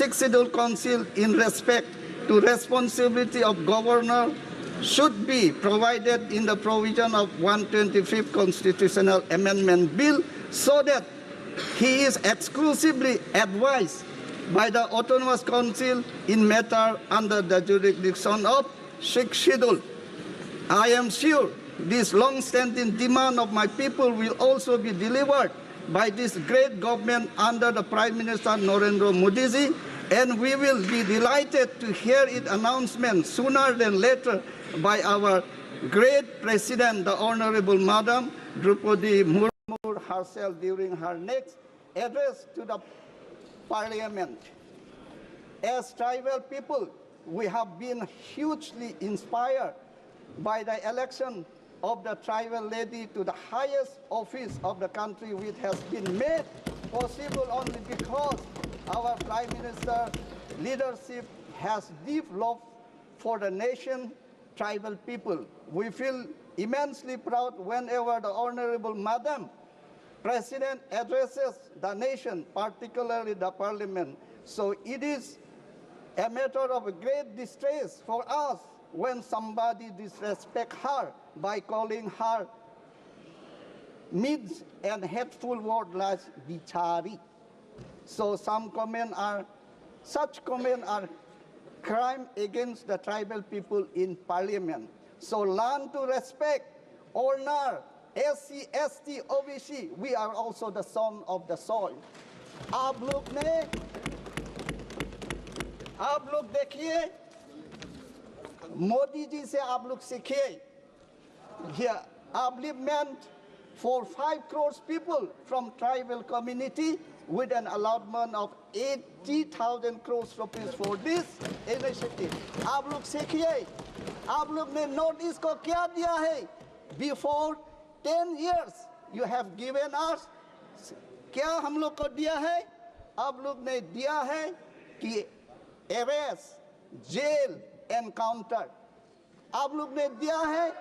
6th Schedule Council in respect to responsibility of governor should be provided in the provision of 125th Constitutional Amendment Bill so that he is exclusively advised by the Autonomous Council in matter under the jurisdiction of 6th Schedule. I am sure this long-standing demand of my people will also be delivered by this great government under the Prime Minister Narendra Modi ji, and we will be delighted to hear its announcement sooner than later by our great President, the Honorable Madam Draupadi Murmu herself during her next address to the Parliament. As tribal people, we have been hugely inspired by the election of the tribal lady to the highest office of the country, which has been made possible only because our Prime Minister leadership has deep love for the nation, tribal people. We feel immensely proud whenever the Honorable Madam President addresses the nation, particularly the Parliament. So it is a matter of great distress for us when somebody disrespects her by calling her means and hateful words like bichari. So such comments are crime against the tribal people in Parliament. So learn to respect, honor, SC, ST, OBC. We are also the son of the soil. आप लोग देखिए, मोदी जी से आप लोग सीखिए. Here, upliftment for 5 crore people from tribal community with an allotment of 80,000 crores rupees for this initiative. आप लोग सीखिए. आप लोग ने नोटिस को क्या दिया है? Before 10 years, you have given us. क्या हम लोग को दिया है? आप लोग ने दिया है कि arrest, jail, encounter. आप लोग ने दिया है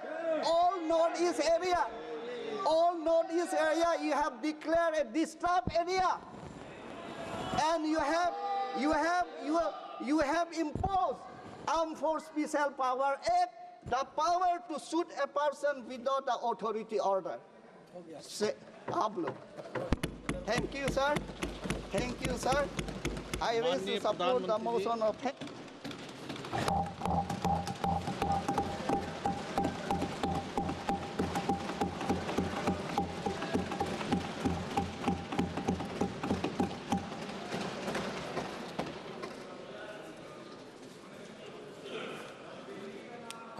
all Northeast area. All Northeast area you have declared a disturbed area, and you have imposed Armed Force Special Power Act, the power to shoot a person without the authority order. Say, आप लोग. Thank you, sir. Thank you, sir. I raise to support the motion of.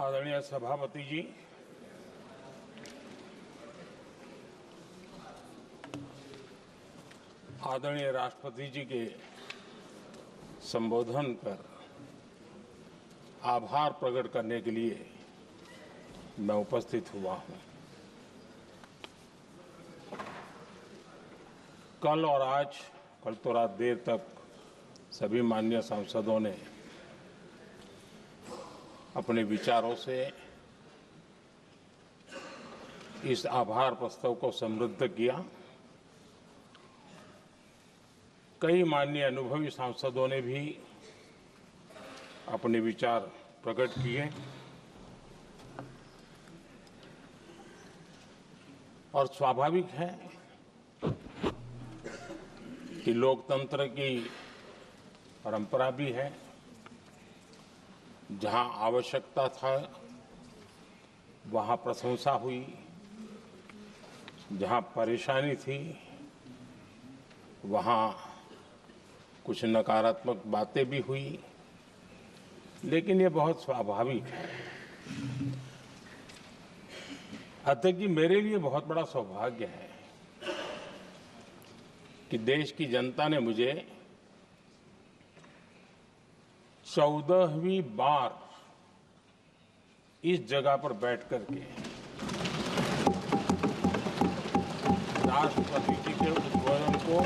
आदरणीय सभापति जी, आदरणीय राष्ट्रपति जी के संबोधन पर आभार प्रकट करने के लिए मैं उपस्थित हुआ हूं। कल और आज, कल तो रात देर तक सभी माननीय सांसदों ने अपने विचारों से इस आभार प्रस्ताव को समृद्ध किया। कई माननीय अनुभवी सांसदों ने भी अपने विचार प्रकट किए और स्वाभाविक है कि लोकतंत्र की परंपरा भी है। जहां आवश्यकता था वहां प्रशंसा हुई, जहां परेशानी थी वहां कुछ नकारात्मक बातें भी हुई, लेकिन ये बहुत स्वाभाविक है। अतः कि मेरे लिए बहुत बड़ा सौभाग्य है कि देश की जनता ने मुझे 14वीं बार इस जगह पर बैठ करके राष्ट्रपति जी के उद्बोधन को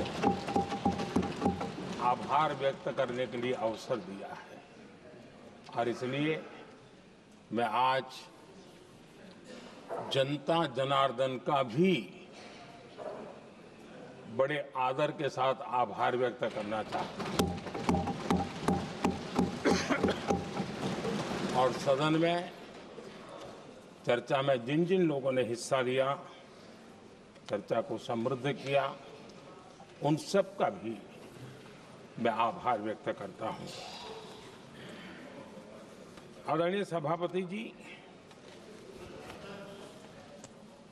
आभार व्यक्त करने के लिए अवसर दिया है। और इसलिए मैं आज जनता जनार्दन का भी बड़े आदर के साथ आभार व्यक्त करना चाहता हूं। और सदन में चर्चा में जिन जिन लोगों ने हिस्सा लिया, चर्चा को समृद्ध किया, उन सब का भी मैं आभार व्यक्त करता हूं। आदरणीय सभापति जी,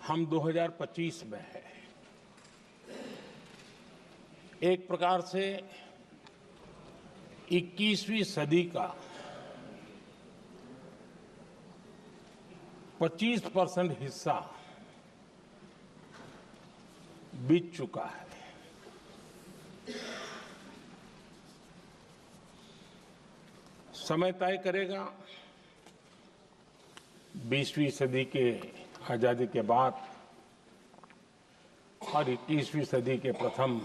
हम 2025 में हैं। एक प्रकार से 21वीं सदी का 25% हिस्सा बीत चुका है। समय तय करेगा 20वीं सदी के आजादी के बाद और 21वीं सदी के प्रथम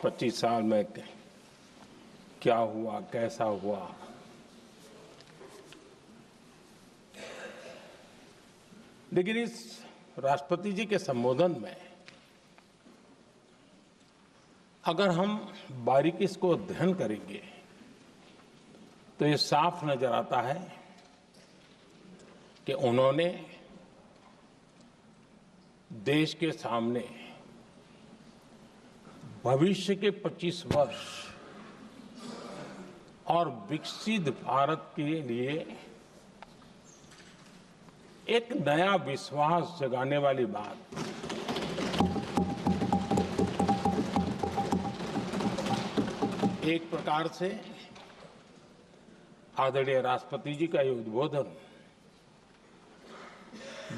25 साल में क्या हुआ, कैसा हुआ। लेकिन इस राष्ट्रपति जी के संबोधन में अगर हम बारीकी इसको अध्ययन करेंगे तो ये साफ नजर आता है कि उन्होंने देश के सामने भविष्य के 25 वर्ष और विकसित भारत के लिए एक नया विश्वास जगाने वाली बात, एक प्रकार से आदरणीय राष्ट्रपति जी का ये उद्बोधन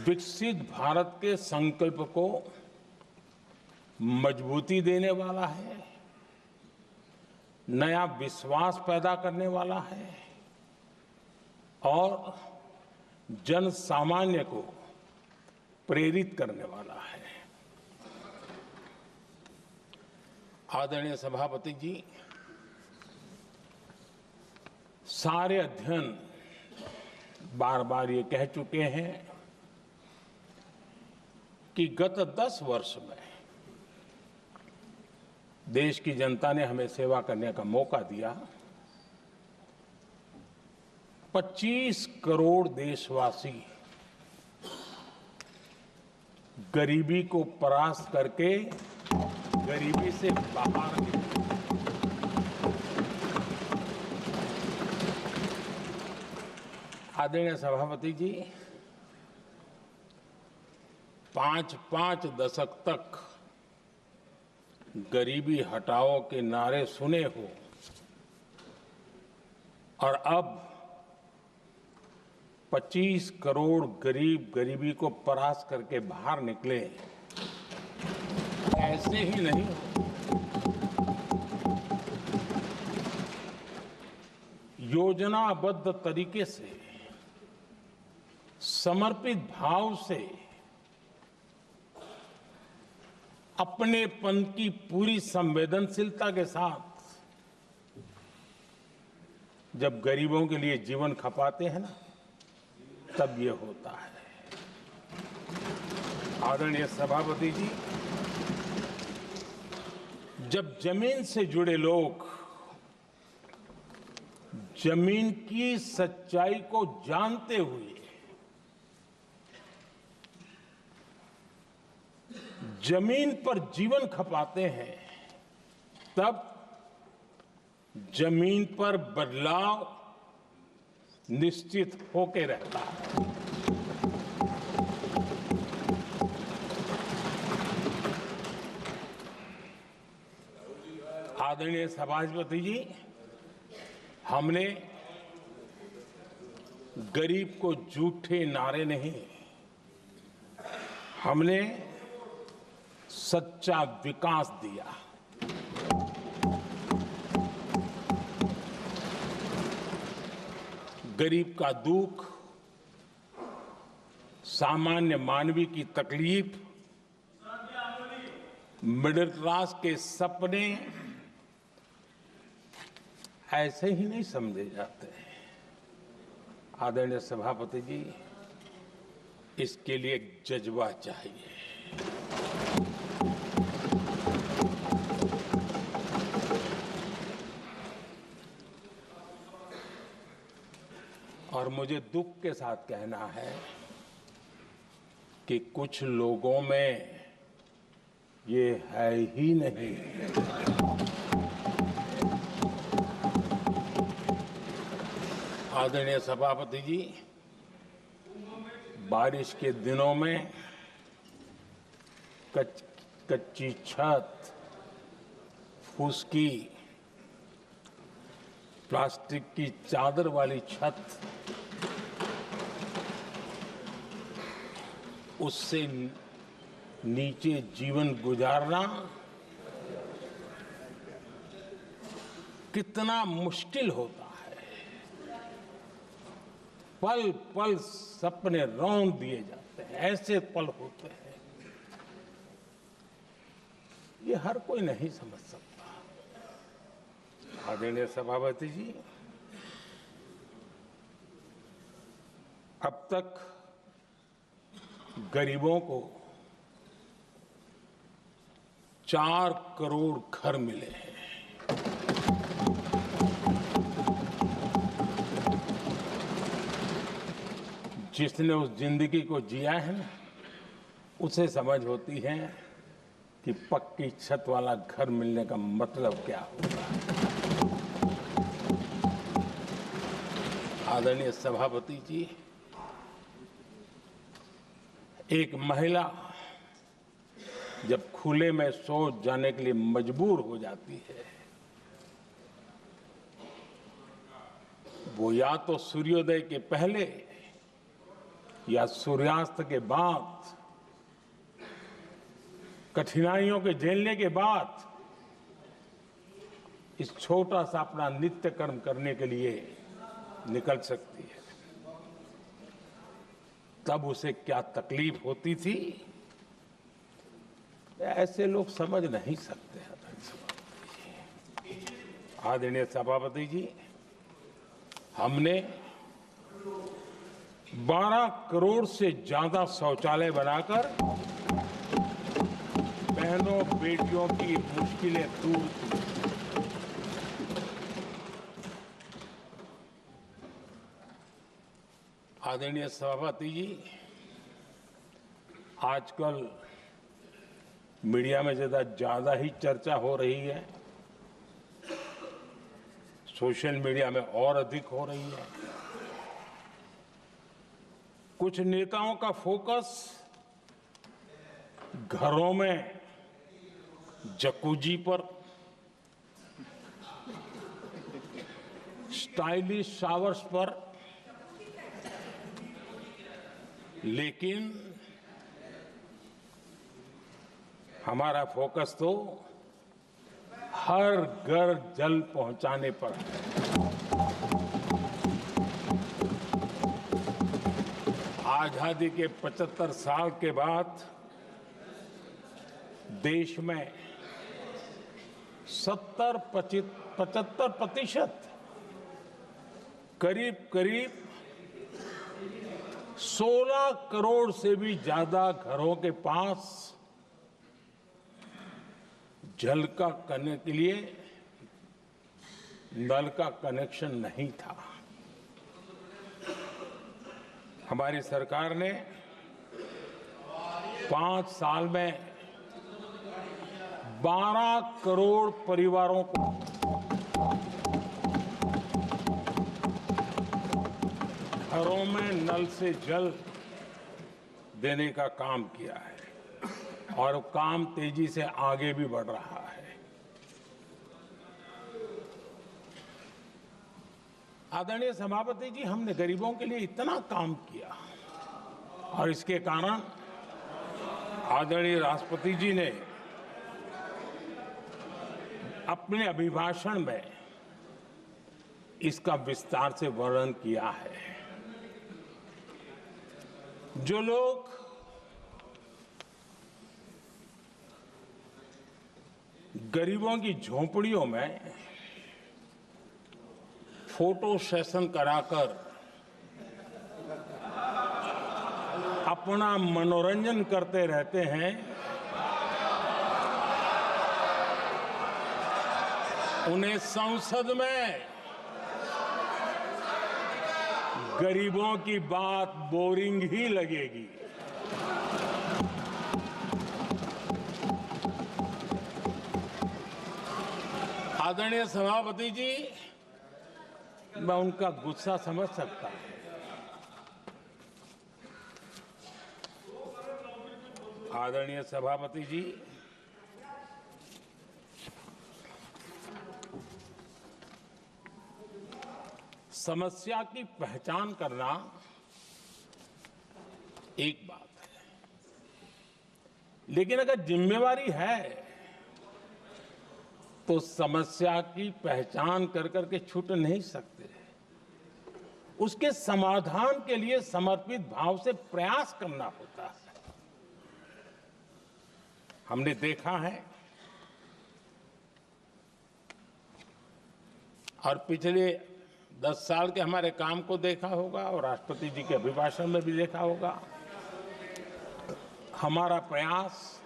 विकसित भारत के संकल्प को मजबूती देने वाला है, नया विश्वास पैदा करने वाला है और जन सामान्य को प्रेरित करने वाला है। आदरणीय सभापति जी, सारे अध्ययन बार बार ये कह चुके हैं कि गत 10 वर्ष में देश की जनता ने हमें सेवा करने का मौका दिया। 25 करोड़ देशवासी गरीबी को परास्त करके गरीबी से बाहर निकले। आदरणीय सभापति जी, 5 दशक तक गरीबी हटाओ के नारे सुने हो और अब 25 करोड़ गरीब गरीबी को परास्त करके बाहर निकले, ऐसे ही नहीं योजनाबद्ध तरीके से समर्पित भाव से अपनेपन की पूरी संवेदनशीलता के साथ जब गरीबों के लिए जीवन खपाते हैं ना, तब ये होता है। आदरणीय सभापति जी, जब जमीन से जुड़े लोग जमीन की सच्चाई को जानते हुए जमीन पर जीवन खपाते हैं, तब जमीन पर बदलाव निश्चित होके रहता है। आदरणीय सभापति जी, हमने गरीब को झूठे नारे नहीं, हमने सच्चा विकास दिया। गरीब का दुख, सामान्य मानवी की तकलीफ, मिडिल क्लास के सपने ऐसे ही नहीं समझे जाते। आदरणीय सभापति जी, इसके लिए एक जज्बा चाहिए। और मुझे दुख के साथ कहना है कि कुछ लोगों में ये है ही नहीं। आदरणीय सभापति जी, बारिश के दिनों में कच्ची छत, फुसकी, प्लास्टिक की चादर वाली छत, उससे नीचे जीवन गुजारना कितना मुश्किल होता है। पल पल सपने रौंद दिए जाते हैं, ऐसे पल होते हैं, ये हर कोई नहीं समझ सकता। आदरणीय सभापति जी, अब तक गरीबों को 4 करोड़ घर मिले हैं। जिसने उस जिंदगी को जिया है ना, उसे समझ होती है कि पक्की छत वाला घर मिलने का मतलब क्या होता है। आदरणीय सभापति जी, एक महिला जब खुले में शौच जाने के लिए मजबूर हो जाती है, वो या तो सूर्योदय के पहले या सूर्यास्त के बाद, कठिनाइयों के झेलने के बाद इस छोटा सा अपना नित्य कर्म करने के लिए निकल सकती है। तब उसे क्या तकलीफ होती थी, ऐसे लोग समझ नहीं सकते। आदरणीय सभापति जी, हमने 12 करोड़ से ज्यादा शौचालय बनाकर बहनों बेटियों की मुश्किलें दूर की। आदरणीय सभापति जी, आजकल मीडिया में ज्यादा ही चर्चा हो रही है, सोशल मीडिया में और अधिक हो रही है। कुछ नेताओं का फोकस घरों में जकूजी पर, स्टाइलिश शावर्स पर, लेकिन हमारा फोकस तो हर घर जल पहुंचाने पर है। आजादी के 75 साल के बाद देश में 75% करीब 16 करोड़ से भी ज्यादा घरों के पास जल का करने के लिए नल का कनेक्शन नहीं था। हमारी सरकार ने 5 साल में 12 करोड़ परिवारों को घरों में नल से जल देने का काम किया है और काम तेजी से आगे भी बढ़ रहा है। आदरणीय सभापति जी, हमने गरीबों के लिए इतना काम किया और इसके कारण आदरणीय राष्ट्रपति जी ने अपने अभिभाषण में इसका विस्तार से वर्णन किया है। जो लोग गरीबों की झोंपड़ियों में फोटो सेशन कराकर अपना मनोरंजन करते रहते हैं, उन्हें संसद में गरीबों की बात बोरिंग ही लगेगी। आदरणीय सभापति जी, मैं उनका गुस्सा समझ सकता हूं। आदरणीय सभापति जी, समस्या की पहचान करना एक बात है, लेकिन अगर जिम्मेवारी है तो समस्या की पहचान कर करके छूट नहीं सकते। उसके समाधान के लिए समर्पित भाव से प्रयास करना होता है। हमने देखा है और पिछले 10 साल के हमारे काम को देखा होगा और राष्ट्रपति जी के अभिभाषण में भी देखा होगा। हमारा प्रयास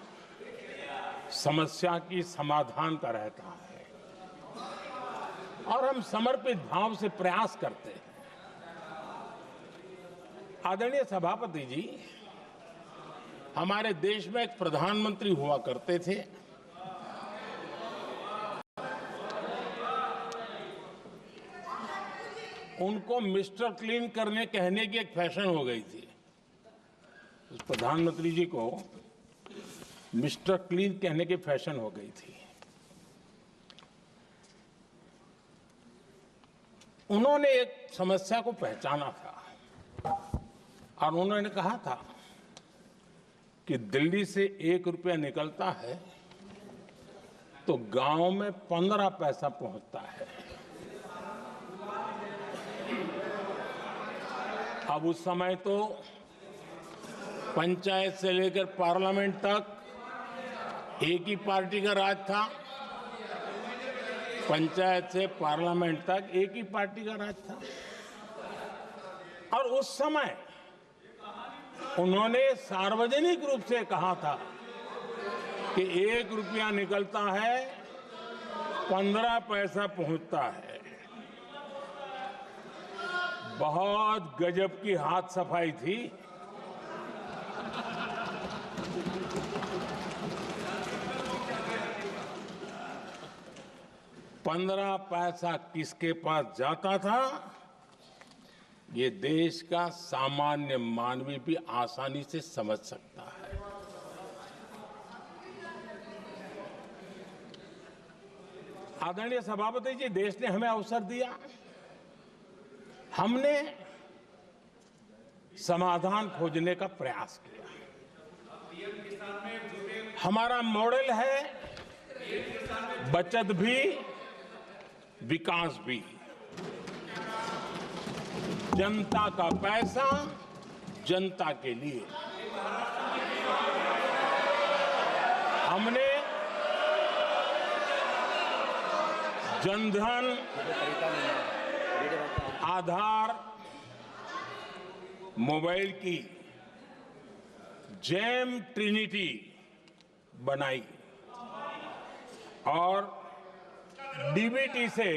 समस्या की समाधान का रहता है और हम समर्पित भाव से प्रयास करते हैं। आदरणीय सभापति जी, हमारे देश में एक प्रधानमंत्री हुआ करते थे। उनको मिस्टर क्लीन करने कहने की एक फैशन हो गई थी। उस प्रधानमंत्री जी को मिस्टर क्लीन कहने की फैशन हो गई थी। उन्होंने एक समस्या को पहचाना था और उन्होंने कहा था कि दिल्ली से 1 रुपया निकलता है तो गांव में 15 पैसा पहुंचता है। अब उस समय तो पंचायत से लेकर पार्लियामेंट तक एक ही पार्टी का राज था। पंचायत से पार्लियामेंट तक एक ही पार्टी का राज था और उस समय उन्होंने सार्वजनिक रूप से कहा था कि 1 रुपया निकलता है 15 पैसा पहुंचता है। बहुत गजब की हाथ सफाई थी। पंद्रह पैसा किसके पास जाता था, ये देश का सामान्य मानवी भी आसानी से समझ सकता है। आदरणीय सभापति जी, देश ने हमें अवसर दिया, हमने समाधान खोजने का प्रयास किया। हमारा मॉडल है बचत भी विकास भी। जनता का पैसा जनता के लिए। हमने जनधन, आधार, मोबाइल की जेम ट्रिनिटी बनाई और डीबीटी से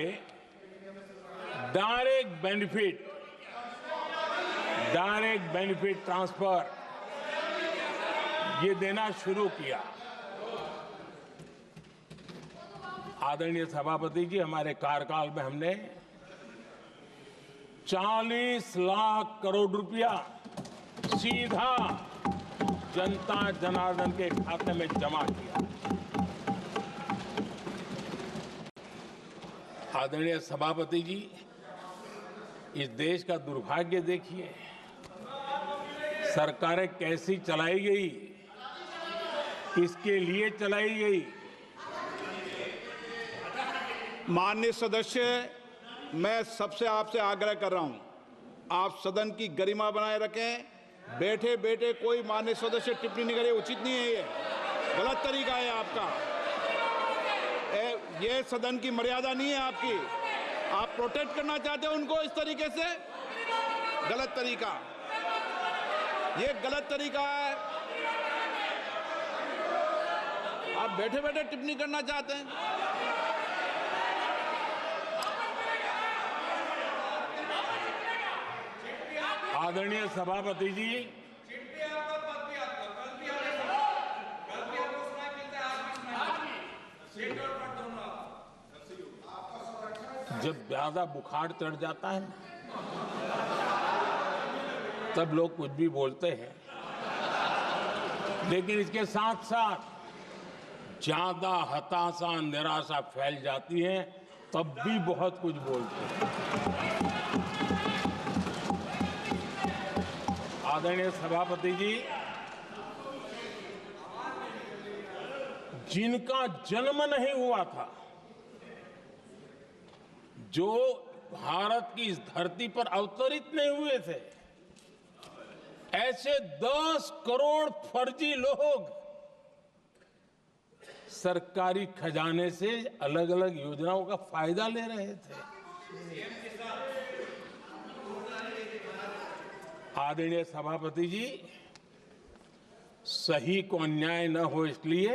डायरेक्ट बेनिफिट ट्रांसफर ये देना शुरू किया। आदरणीय सभापति जी, हमारे कार्यकाल में हमने 40 लाख करोड़ रुपया सीधा जनता जनार्दन के खाते में जमा किया। आदरणीय सभापति जी, इस देश का दुर्भाग्य देखिए, सरकारें कैसी चलाई गई, किसके लिए चलाई गई। माननीय सदस्य, मैं सबसे आपसे आग्रह कर रहा हूं, आप सदन की गरिमा बनाए रखें। बैठे बैठे कोई माननीय सदस्य टिप्पणी नहीं करे, उचित नहीं है, ये गलत तरीका है आपका। ये सदन की मर्यादा नहीं है आपकी। आप प्रोटेक्ट करना चाहते हो उनको इस तरीके से, गलत तरीका, ये गलत तरीका है। आप बैठे बैठे टिप्पणी करना चाहते हैं। आदरणीय सभापति जी, जब ज्यादा बुखार चढ़ जाता है तब लोग कुछ भी बोलते हैं, लेकिन इसके साथ साथ ज्यादा हताशा निराशा फैल जाती है तब भी बहुत कुछ बोलते हैं। आदरणीय सभापति जी, जिनका जन्म नहीं हुआ था, जो भारत की इस धरती पर अवतरित नहीं हुए थे, ऐसे 10 करोड़ फर्जी लोग सरकारी खजाने से अलग अलग योजनाओं का फायदा ले रहे थे। आदरणीय सभापति जी, सही को अन्याय न हो इसलिए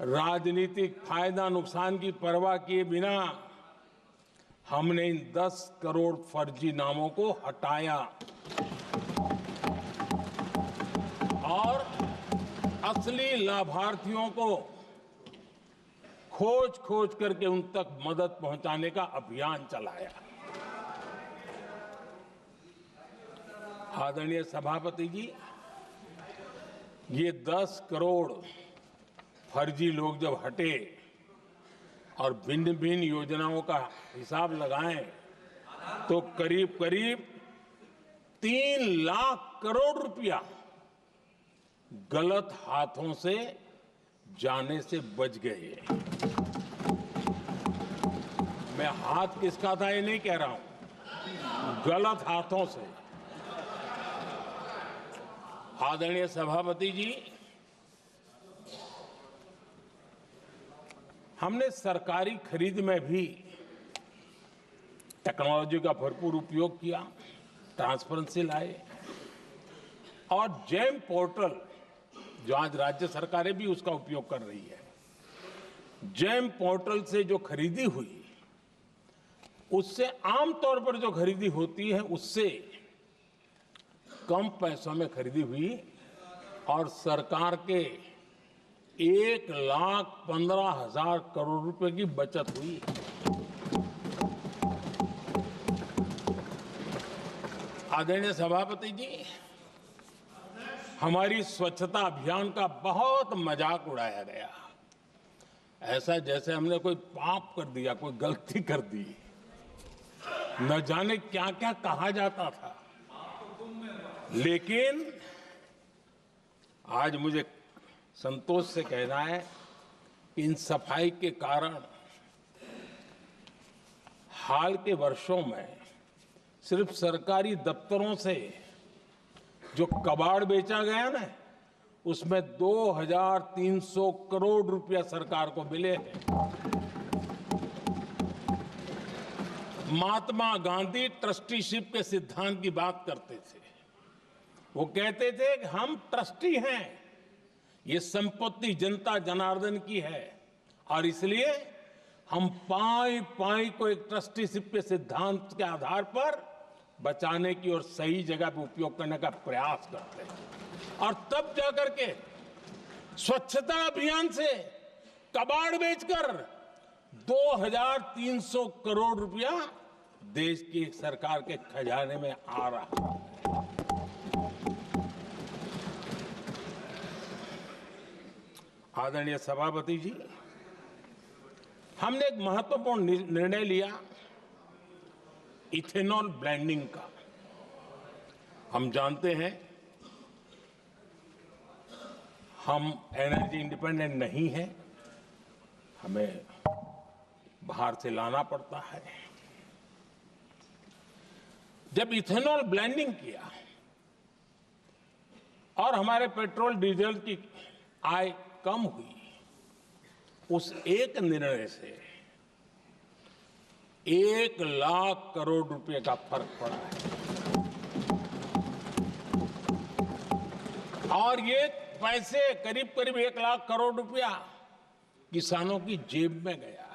राजनीतिक फायदा नुकसान की परवाह किए बिना हमने इन 10 करोड़ फर्जी नामों को हटाया और असली लाभार्थियों को खोज खोज करके उन तक मदद पहुंचाने का अभियान चलाया। आदरणीय सभापति जी, ये 10 करोड़ फर्जी लोग जब हटे और भिन्न भिन्न योजनाओं का हिसाब लगाएं तो करीब करीब 3 लाख करोड़ रुपया गलत हाथों से जाने से बच गए। मैं हाथ किसका था ये नहीं कह रहा हूं, गलत हाथों से। आदरणीय सभापति जी, हमने सरकारी खरीद में भी टेक्नोलॉजी का भरपूर उपयोग किया, ट्रांसपेरेंसी लाए और जेम पोर्टल, जो आज राज्य सरकारें भी उसका उपयोग कर रही है, जेम पोर्टल से जो खरीदी हुई उससे आमतौर पर जो खरीदी होती है उससे कम पैसों में खरीदी हुई और सरकार के 1,15,000 करोड़ रुपए की बचत हुई। आदरणीय सभापति जी, हमारी स्वच्छता अभियान का बहुत मजाक उड़ाया गया, ऐसा जैसे हमने कोई पाप कर दिया, कोई गलती कर दी, न जाने क्या क्या कहा जाता था। लेकिन आज मुझे संतोष से कहना है कि इन सफाई के कारण हाल के वर्षों में सिर्फ सरकारी दफ्तरों से जो कबाड़ बेचा गया ना, उसमें 2,300 करोड़ रुपया सरकार को मिले हैं। महात्मा गांधी ट्रस्टीशिप के सिद्धांत की बात करते थे। वो कहते थे कि हम ट्रस्टी हैं, ये संपत्ति जनता जनार्दन की है और इसलिए हम पाई पाई को एक ट्रस्टीशिप के सिद्धांत के आधार पर बचाने की और सही जगह पे उपयोग करने का प्रयास करते हैं। और तब जाकर के स्वच्छता अभियान से कबाड़ बेचकर 2,300 करोड़ रुपया देश की सरकार के खजाने में आ रहा है। आदरणीय सभापति जी, हमने एक महत्वपूर्ण निर्णय लिया इथेनॉल ब्लेंडिंग का। हम जानते हैं हम एनर्जी इंडिपेंडेंट नहीं है, हमें बाहर से लाना पड़ता है। जब इथेनॉल ब्लेंडिंग किया और हमारे पेट्रोल डीजल की आय कम हुई, उस एक निर्णय से 1 लाख करोड़ रुपए का फर्क पड़ा है। और ये पैसे करीब करीब 1 लाख करोड़ रुपया किसानों की जेब में गया है।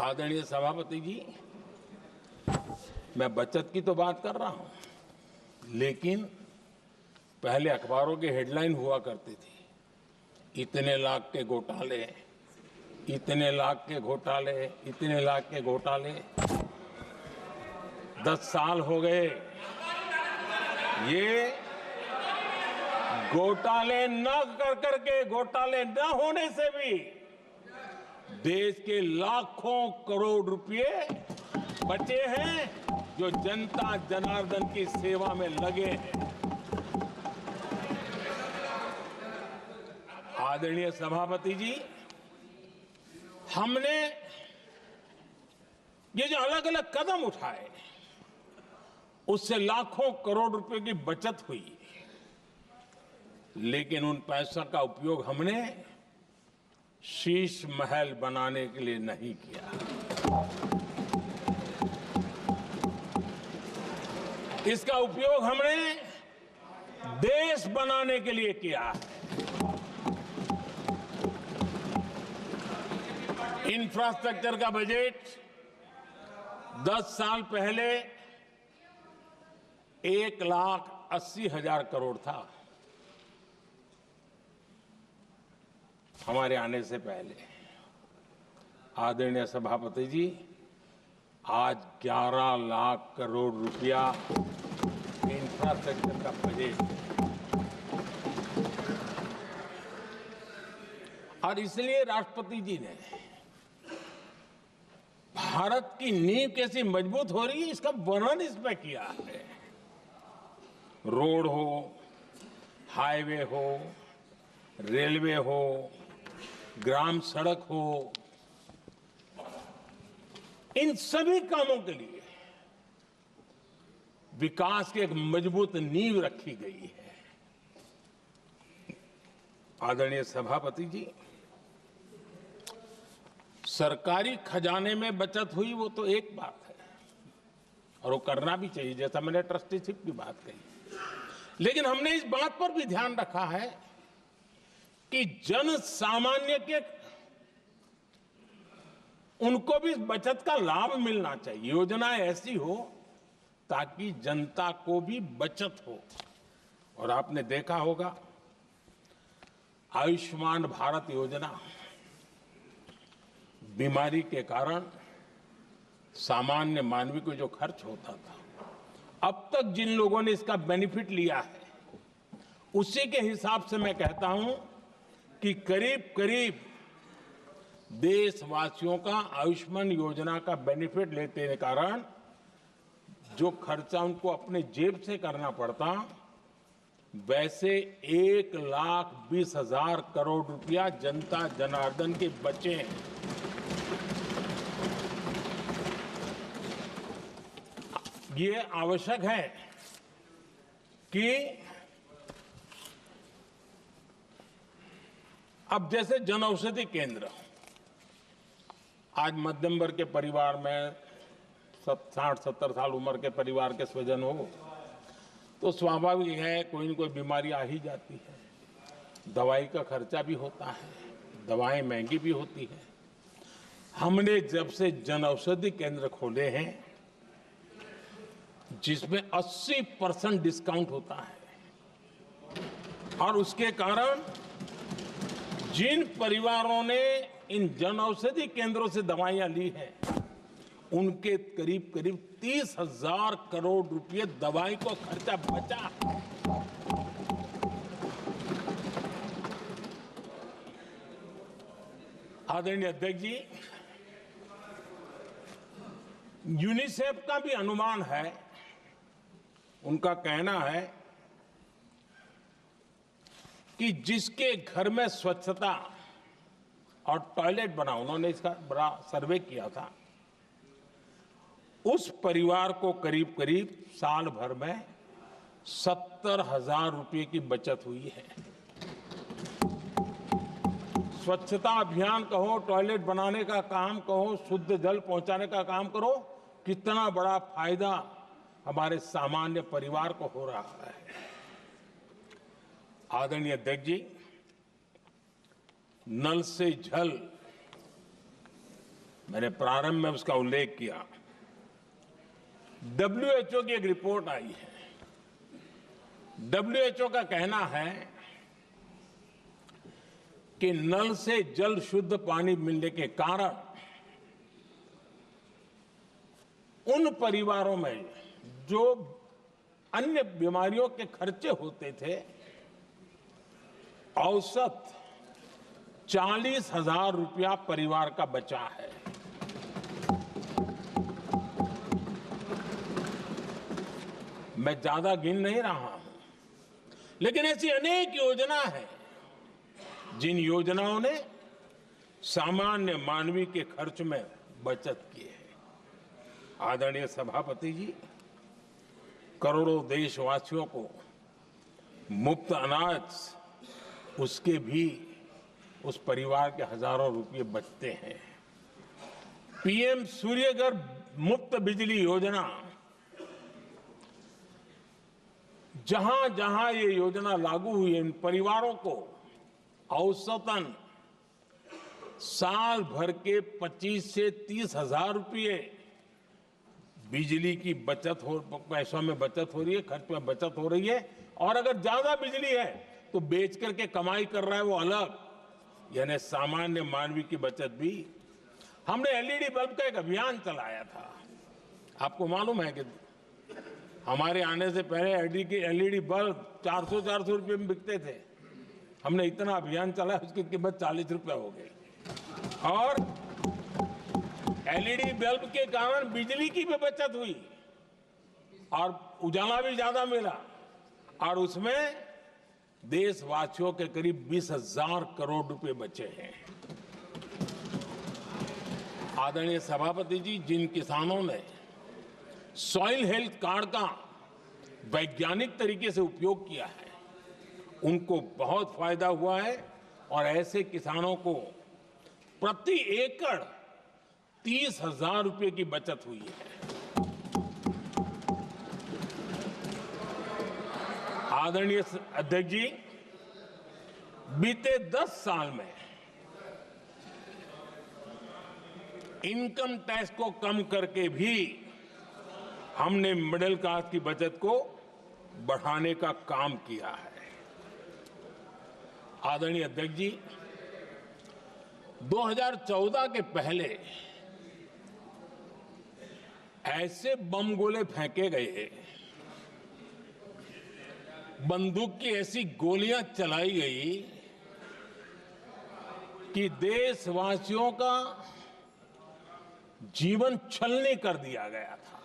आदरणीय सभापति जी, मैं बचत की तो बात कर रहा हूं, लेकिन पहले अखबारों के हेडलाइन हुआ करती थी, इतने लाख के घोटाले, इतने लाख के घोटाले, इतने लाख के घोटाले। 10 साल हो गए ये घोटाले न कर करके, घोटाले न होने से भी देश के लाखों करोड़ रुपए बचे हैं जो जनता जनार्दन की सेवा में लगे हैं। आदरणीय सभापति जी, हमने ये जो अलग अलग कदम उठाए उससे लाखों करोड़ रुपए की बचत हुई, लेकिन उन पैसा का उपयोग हमने शीश महल बनाने के लिए नहीं किया। इसका उपयोग हमने देश बनाने के लिए किया है। इंफ्रास्ट्रक्चर का बजट 10 साल पहले 1,80,000 करोड़ था, हमारे आने से पहले। आदरणीय सभापति जी, आज 11 लाख करोड़ रुपया इंफ्रास्ट्रक्चर का बजट, और इसलिए राष्ट्रपति जी ने भारत की नींव कैसी मजबूत हो रही है इसका वर्णन इसमें किया है। रोड हो, हाईवे हो, रेलवे हो, ग्राम सड़क हो, इन सभी कामों के लिए विकास की एक मजबूत नींव रखी गई है। आदरणीय सभापति जी, सरकारी खजाने में बचत हुई वो तो एक बात है और वो करना भी चाहिए, जैसा मैंने ट्रस्टीशिप की बात कही, लेकिन हमने इस बात पर भी ध्यान रखा है कि जन सामान्य के उनको भी बचत का लाभ मिलना चाहिए। योजनाएं ऐसी हो ताकि जनता को भी बचत हो। और आपने देखा होगा आयुष्मान भारत योजना, बीमारी के कारण सामान्य मानवी को जो खर्च होता था, अब तक जिन लोगों ने इसका बेनिफिट लिया है उसी के हिसाब से मैं कहता हूं कि करीब करीब देशवासियों का आयुष्मान योजना का बेनिफिट लेने के कारण जो खर्चा उनको अपने जेब से करना पड़ता, वैसे 1,20,000 करोड़ रुपया जनता जनार्दन के बचे। ये आवश्यक है कि अब जैसे जन औषधि केंद्र, आज मध्यम वर्ग के परिवार में 60-70 साल उम्र के परिवार के स्वजन हो तो स्वाभाविक है कोई न कोई बीमारी आ ही जाती है, दवाई का खर्चा भी होता है, दवाएं महंगी भी होती है। हमने जब से जन औषधि केंद्र खोले हैं जिसमें 80% डिस्काउंट होता है, और उसके कारण जिन परिवारों ने इन जन औषधि केंद्रों से दवाइयां ली हैं उनके करीब करीब 30,000 करोड़ रुपए दवाई को खर्चा बचा। आदरणीय अध्यक्ष जी, यूनिसेफ का भी अनुमान है, उनका कहना है कि जिसके घर में स्वच्छता और टॉयलेट बना, उन्होंने इसका बड़ा सर्वे किया था, उस परिवार को करीब करीब साल भर में 70,000 रुपए की बचत हुई है। स्वच्छता अभियान कहो, टॉयलेट बनाने का काम कहो, शुद्ध जल पहुंचाने का काम करो, कितना बड़ा फायदा हमारे सामान्य परिवार को हो रहा है। आदरणीय अध्यक्ष जी, नल से जल मैंने प्रारंभ में उसका उल्लेख किया। WHO की एक रिपोर्ट आई है। WHO का कहना है कि नल से जल शुद्ध पानी मिलने के कारण उन परिवारों में जो अन्य बीमारियों के खर्चे होते थे, औसत 40,000 रुपया परिवार का बचा है। मैं ज्यादा गिन नहीं रहा हूं, लेकिन ऐसी अनेक योजना है जिन योजनाओं ने सामान्य मानवीय के खर्च में बचत की है। आदरणीय सभापति जी, करोड़ों देशवासियों को मुफ्त अनाज, उसके भी उस परिवार के हजारों रुपये बचते हैं। PM सूर्यघर मुफ्त बिजली योजना, जहां जहां ये योजना लागू हुई है, इन परिवारों को औसतन साल भर के 25 से 30 हजार रुपये बिजली की बचत हो, पैसों में बचत हो रही है, खर्च में बचत हो रही है। और अगर ज्यादा बिजली है तो बेच करके कमाई कर रहा है वो अलग, यानी सामान्य मानवीय की बचत भी। हमने LED बल्ब का एक अभियान चलाया था। आपको मालूम है कि हमारे आने से पहले LED बल्ब 400 रुपये में बिकते थे। हमने इतना अभियान चलाया, उसकी कीमत 40 रुपये हो गई। और LED बल्ब के कारण बिजली की भी बचत हुई और उजाला भी ज्यादा मिला, और उसमें देशवासियों के करीब 20,000 करोड़ रुपए बचे हैं। आदरणीय सभापति जी, जिन किसानों ने सॉइल हेल्थ कार्ड का वैज्ञानिक तरीके से उपयोग किया है, उनको बहुत फायदा हुआ है। और ऐसे किसानों को प्रति एकड़ 30,000 रुपये की बचत हुई है। आदरणीय अध्यक्ष जी, बीते 10 साल में इनकम टैक्स को कम करके भी हमने मिडिल क्लास की बचत को बढ़ाने का काम किया है। आदरणीय अध्यक्ष जी, 2014 के पहले ऐसे बम गोले फेंके गए, बंदूक की ऐसी गोलियां चलाई गई कि देशवासियों का जीवन छलनी कर दिया गया था।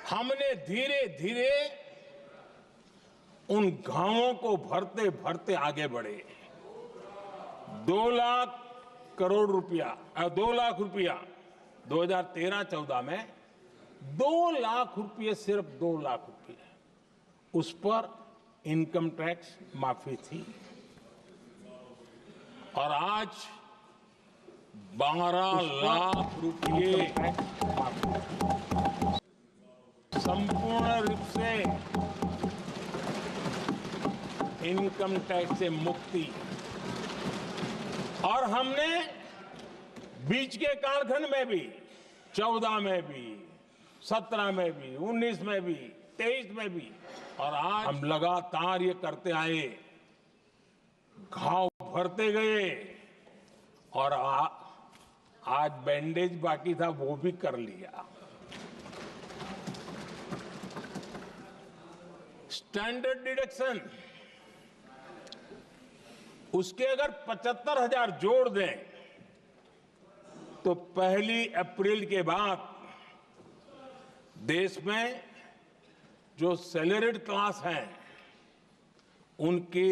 हमने धीरे धीरे उन घावों को भरते भरते आगे बढ़े। 2 लाख करोड़ रुपया, 2 लाख रुपया 2013-14 में 2 लाख रुपये, सिर्फ 2 लाख रुपये, उस पर इनकम टैक्स माफी थी। और आज 12 लाख रुपये संपूर्ण रूप से इनकम टैक्स से मुक्ति। और हमने बीच के कालखंड में भी, 14 में भी, 17 में भी, 19 में भी, 23 में भी, और आज हम लगातार ये करते आए, घाव भरते गए। और आज बैंडेज बाकी था, वो भी कर लिया। स्टैंडर्ड डिडक्शन, उसके अगर 75,000 जोड़ दें तो 1 अप्रैल के बाद देश में जो सैलरीड क्लास हैं उनके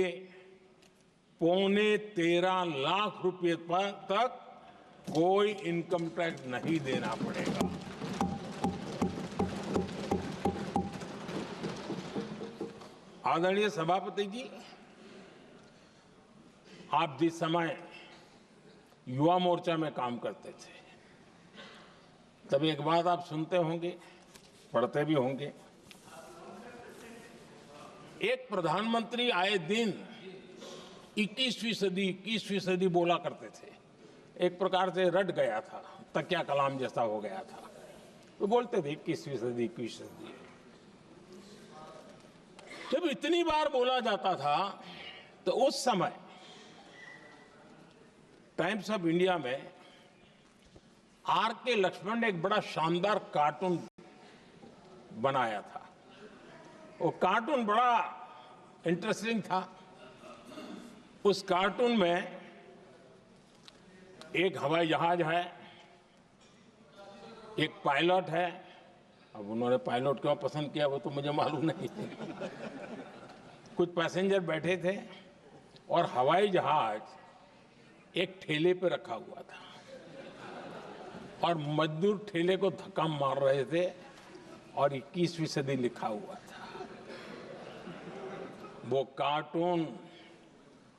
13.25 लाख रुपए तक कोई इनकम टैक्स नहीं देना पड़ेगा। आदरणीय सभापति जी, आप जिस समय युवा मोर्चा में काम करते थे, तब एक बात आप सुनते होंगे, पढ़ते भी होंगे। एक प्रधानमंत्री आए दिन 21वीं सदी बोला करते थे। एक प्रकार से रट गया था, तकिया कलाम जैसा हो गया था। तो बोलते थे 21वीं सदी 21वीं सदी। जब इतनी बार बोला जाता था तो उस समय टाइम्स ऑफ इंडिया में R.K. लक्ष्मण ने एक बड़ा शानदार कार्टून बनाया था। वो कार्टून बड़ा इंटरेस्टिंग था। उस कार्टून में एक हवाई जहाज है, एक पायलट है। अब उन्होंने पायलट क्यों पसंद किया वो तो मुझे मालूम नहीं। कुछ पैसेंजर बैठे थे और हवाई जहाज एक ठेले पे रखा हुआ था और मजदूर ठेले को धक्का मार रहे थे और 21वीं सदी लिखा हुआ था। वो कार्टून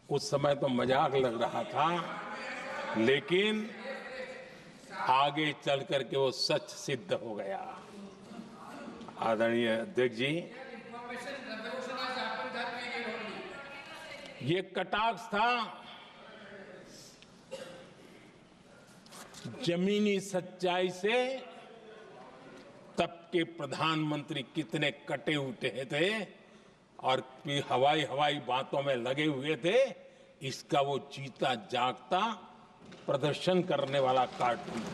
उस समय तो मजाक लग रहा था, लेकिन आगे चल करके वो सच सिद्ध हो गया। आदरणीय अध्यक्ष जी, ये कटाक्ष था जमीनी सच्चाई से। तब के प्रधानमंत्री कितने कटे उठे थे और हवाई बातों में लगे हुए थे, इसका वो जीता जागता प्रदर्शन करने वाला कार्टून है।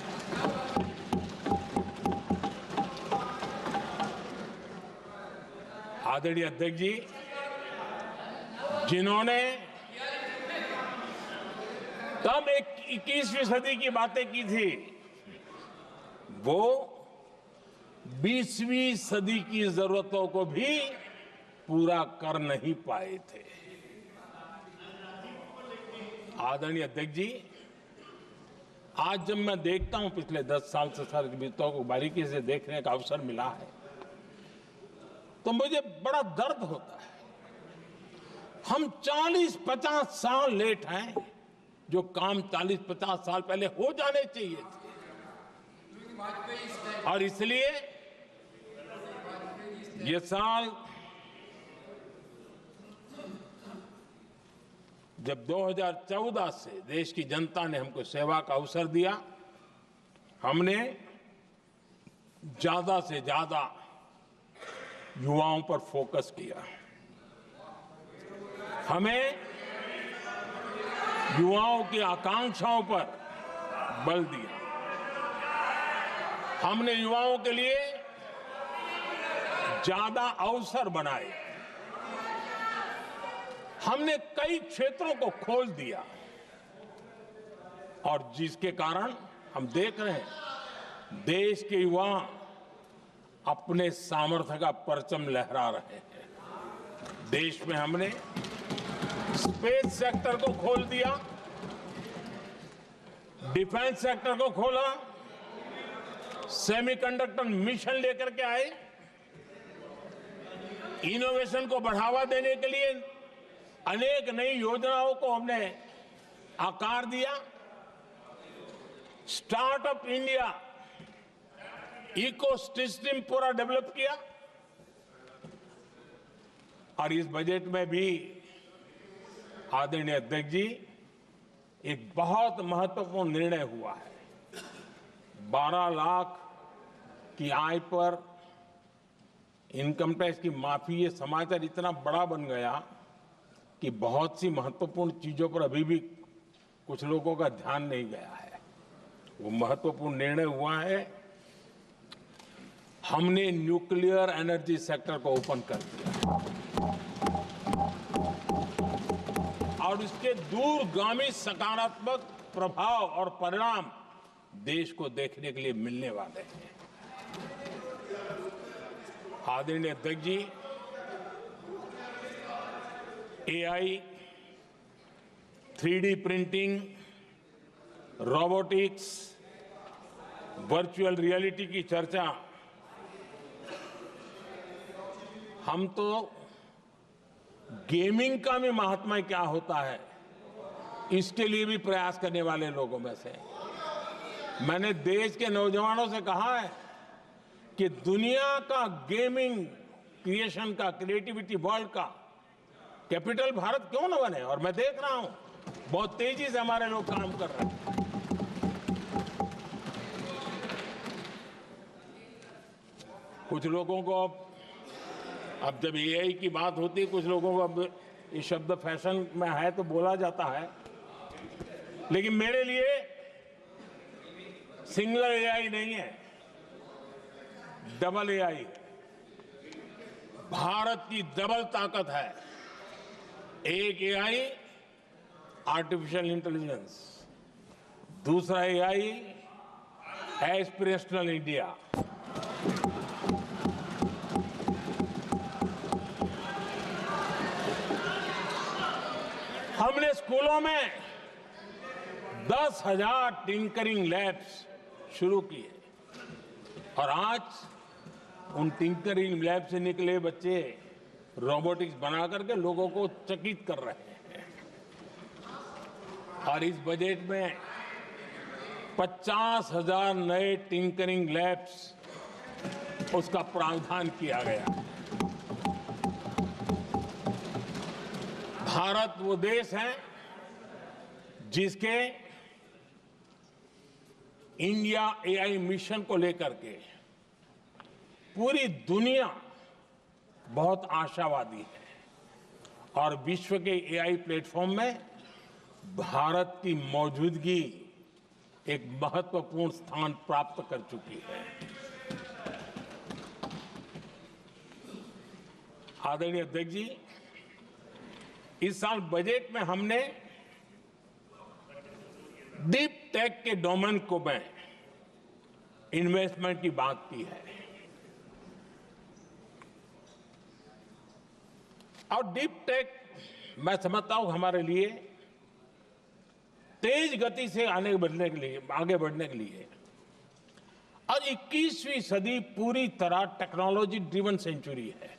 आदरणीय अध्यक्ष जी, जिन्होंने तब 21वीं सदी की बातें की थी, वो 20वीं सदी की जरूरतों को भी पूरा कर नहीं पाए थे। आदरणीय अध्यक्ष जी, आज जब मैं देखता हूं, पिछले 10 साल से सारे बीतों को बारीकी से देखने का अवसर मिला है, तो मुझे बड़ा दर्द होता है। हम 40-50 साल लेट हैं, जो काम 40-50 साल पहले हो जाने चाहिए थे। और इसलिए ये साल जब 2014 से देश की जनता ने हमको सेवा का अवसर दिया, हमने ज्यादा से ज्यादा युवाओं पर फोकस किया। हमें युवाओं की आकांक्षाओं पर बल दिया। हमने युवाओं के लिए ज्यादा अवसर बनाए। हमने कई क्षेत्रों को खोल दिया और जिसके कारण हम देख रहे हैं देश के युवा अपने सामर्थ्य का परचम लहरा रहे हैं। देश में हमने स्पेस सेक्टर को खोल दिया, डिफेंस सेक्टर को खोला, सेमीकंडक्टर मिशन लेकर के आए, इनोवेशन को बढ़ावा देने के लिए अनेक नई योजनाओं को हमने आकार दिया। स्टार्टअप इंडिया इकोसिस्टम पूरा डेवलप किया और इस बजट में भी आदरणीय अध्यक्ष जी एक बहुत महत्वपूर्ण निर्णय हुआ है। 12 लाख की आय पर इनकम टैक्स की माफी। ये समाचार इतना बड़ा बन गया कि बहुत सी महत्वपूर्ण चीजों पर अभी भी कुछ लोगों का ध्यान नहीं गया है। वो महत्वपूर्ण निर्णय हुआ है। हमने न्यूक्लियर एनर्जी सेक्टर को ओपन कर दिया और इसके दूरगामी सकारात्मक प्रभाव और परिणाम देश को देखने के लिए मिलने वाले हैं। आदरणीय अध्यक्ष जी, AI, 3D printing, robotics, virtual reality की चर्चा हम तो गेमिंग का भी महात्मा क्या होता है इसके लिए भी प्रयास करने वाले लोगों में से। मैंने देश के नौजवानों से कहा है कि दुनिया का गेमिंग क्रिएशन का, क्रिएटिविटी वर्ल्ड का कैपिटल भारत क्यों न बने। और मैं देख रहा हूं बहुत तेजी से हमारे लोग काम कर रहे हैं। कुछ लोगों को अब जब एआई की बात होती है, कुछ लोगों को अब ये शब्द फैशन में है तो बोला जाता है, लेकिन मेरे लिए सिंगल एआई नहीं है, डबल एआई। भारत की डबल ताकत है। एक एआई आर्टिफिशियल इंटेलिजेंस, दूसरा एआई एस्पिरेशनल इंडिया। हमने स्कूलों में 10,000 टिंकरिंग लैब्स शुरू किए और आज उन टिंकरिंग लैब से निकले बच्चे रोबोटिक्स बना करके लोगों को चकित कर रहे हैं। और इस बजट में 50,000 नए टिंकरिंग लैब्स उसका प्रावधान किया गया। भारत वो देश है जिसके इंडिया एआई मिशन को लेकर के पूरी दुनिया बहुत आशावादी है और विश्व के एआई प्लेटफॉर्म में भारत की मौजूदगी एक महत्वपूर्ण स्थान प्राप्त कर चुकी है। आदरणीय अध्यक्ष जी, इस साल बजट में हमने डीप टेक के डोमेन को में इन्वेस्टमेंट की बात की है और डीप टेक मैं समझता हूं हमारे लिए तेज गति से आगे बढ़ने के लिए और 21वीं सदी पूरी तरह टेक्नोलॉजी ड्रिवन सेंचुरी है।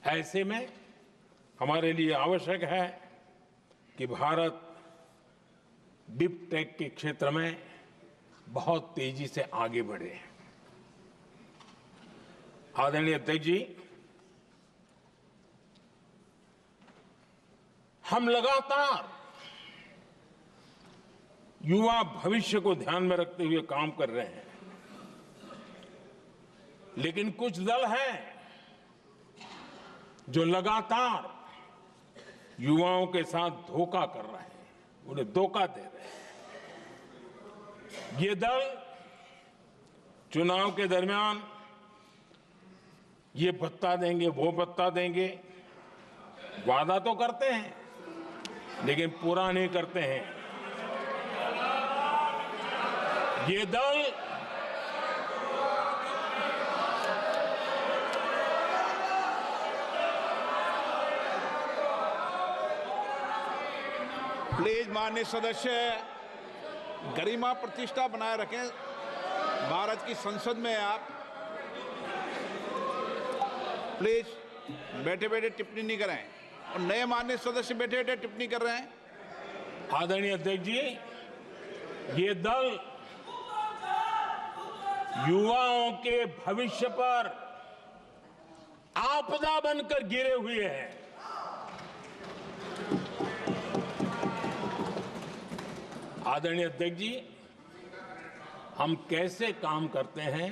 ऐसे में हमारे लिए आवश्यक है कि भारत डीप टेक के क्षेत्र में बहुत तेजी से आगे बढ़े। आदरणीय अध्यक्ष जी, हम लगातार युवा भविष्य को ध्यान में रखते हुए काम कर रहे हैं, लेकिन कुछ दल हैं जो लगातार युवाओं के साथ धोखा कर रहे हैं, उन्हें धोखा दे रहे हैं। ये दल चुनाव के दरमियान ये भत्ता देंगे, वो भत्ता देंगे, वादा तो करते हैं लेकिन पूरा नहीं करते हैं। ये दल प्लीज माननीय सदस्य गरिमा प्रतिष्ठा बनाए रखें। भारत की संसद में आप प्लीज बैठे बैठे टिप्पणी नहीं करें और नए माननीय सदस्य बैठे बैठे टिप्पणी कर रहे हैं। आदरणीय अध्यक्ष जी, ये दल युवाओं के भविष्य पर आपदा बनकर गिरे हुए हैं। आदरणीय अध्यक्ष जी, हम कैसे काम करते हैं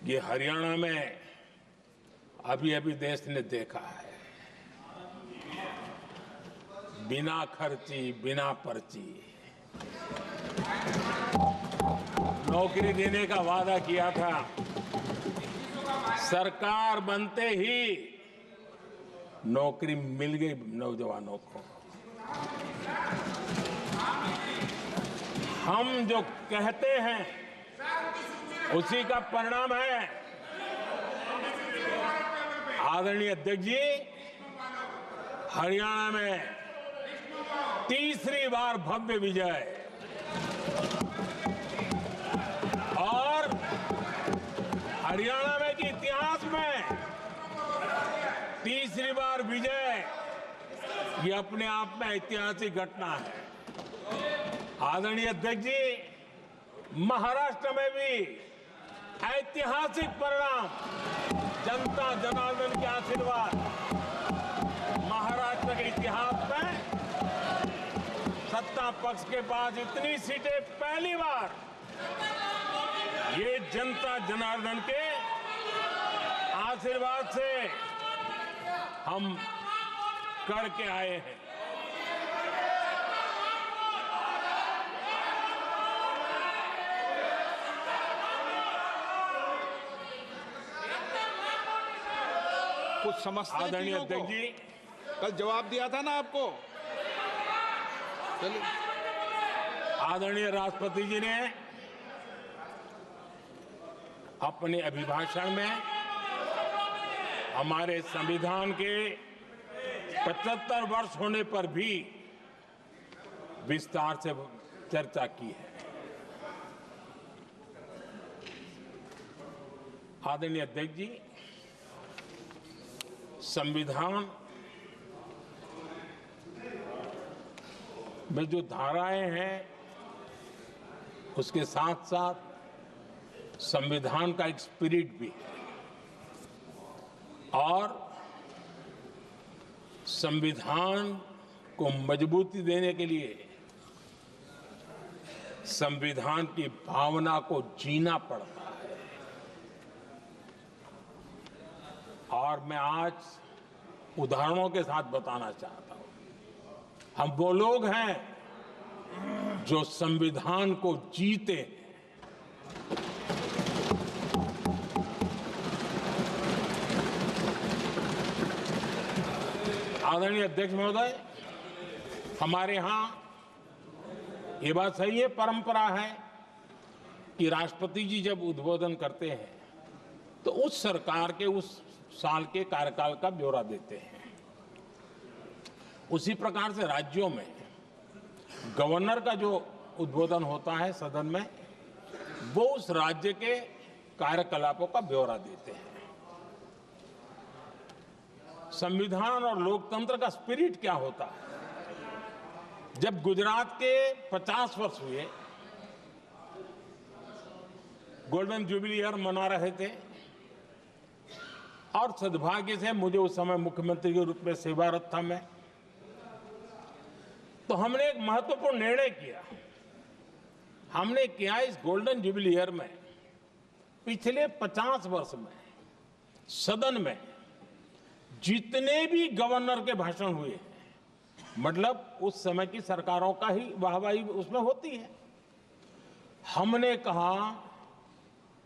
ये हरियाणा में अभी अभी देश ने देखा है। बिना खर्ची, बिना पर्ची नौकरी देने का वादा किया था। सरकार बनते ही नौकरी मिल गई नौजवानों को। हम जो कहते हैं उसी का परिणाम है। आदरणीय अध्यक्ष जी, हरियाणा में तीसरी बार भव्य विजय और हरियाणा में के इतिहास में तीसरी बार विजय, ये अपने आप में ऐतिहासिक घटना है। आदरणीय अध्यक्ष जी, महाराष्ट्र में भी ऐतिहासिक परिणाम, जनता जनार्दन के आशीर्वाद। महाराष्ट्र के इतिहास में सत्ता पक्ष के पास इतनी सीटें पहली बार ये जनता जनार्दन के आशीर्वाद से हम करके आए हैं। कुछ समझते हैं आदरणीय चीजों को? अध्यक्ष जी, कल जवाब दिया था ना आपको। चलिए। आदरणीय राष्ट्रपति जी ने अपने अभिभाषण में हमारे संविधान के 75 वर्ष होने पर भी विस्तार से चर्चा की है। आदरणीय अध्यक्ष जी, संविधान में जो धाराएं हैं उसके साथ साथ संविधान का एक स्पिरिट भी है और संविधान को मजबूती देने के लिए संविधान की भावना को जीना पड़ता है। और मैं आज उदाहरणों के साथ बताना चाहता हूं। हम वो लोग हैं जो संविधान को जीते हैं। आदरणीय अध्यक्ष महोदय, हमारे यहां ये बात सही है, परंपरा है कि राष्ट्रपति जी जब उद्बोधन करते हैं तो उस सरकार के उस साल के कार्यकाल का ब्यौरा देते हैं। उसी प्रकार से राज्यों में गवर्नर का जो उद्बोधन होता है सदन में, वो उस राज्य के कार्यकलापों का ब्यौरा देते हैं। संविधान और लोकतंत्र का स्पिरिट क्या होता है? जब गुजरात के 50 वर्ष हुए, गोल्डन जुबली ईयर मना रहे थे और सद्भाग्य से मुझे उस समय मुख्यमंत्री के रूप में सेवारत था मैं, तो हमने एक महत्वपूर्ण निर्णय किया। हमने किया इस गोल्डन जुबली ईयर में पिछले 50 वर्ष में सदन में जितने भी गवर्नर के भाषण हुए, मतलब उस समय की सरकारों का ही वाहवाही उसमें होती है, हमने कहा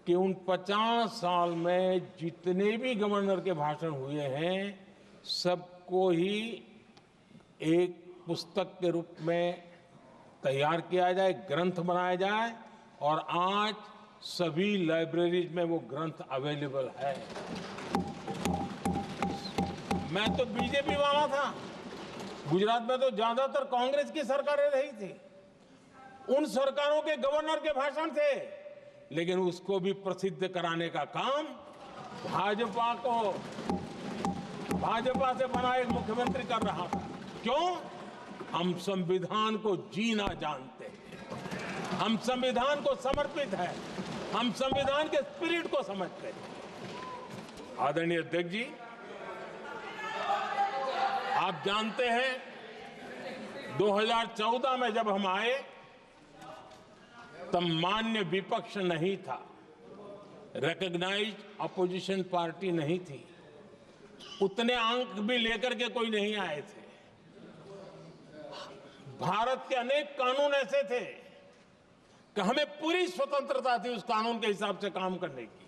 कि उन 50 साल में जितने भी गवर्नर के भाषण हुए हैं सबको ही एक पुस्तक के रूप में तैयार किया जाए, ग्रंथ बनाया जाए और आज सभी लाइब्रेरीज में वो ग्रंथ अवेलेबल है। मैं तो बीजेपी वाला था, गुजरात में तो ज्यादातर कांग्रेस की सरकारें रही थी, उन सरकारों के गवर्नर के भाषण थे, लेकिन उसको भी प्रसिद्ध कराने का काम भाजपा से बना एक मुख्यमंत्री कर रहा था। क्यों? हम संविधान को जीना जानते हैं, हम संविधान को समर्पित है, हम संविधान के स्पिरिट को समझते हैं। आदरणीय अध्यक्ष जी, आप जानते हैं 2014 में जब हम आए तब मान्य विपक्ष नहीं था, रिकॉग्नाइज्ड अपोजिशन पार्टी नहीं थी, उतने अंक भी लेकर के कोई नहीं आए थे। भारत के अनेक कानून ऐसे थे कि हमें पूरी स्वतंत्रता थी उस कानून के हिसाब से काम करने की।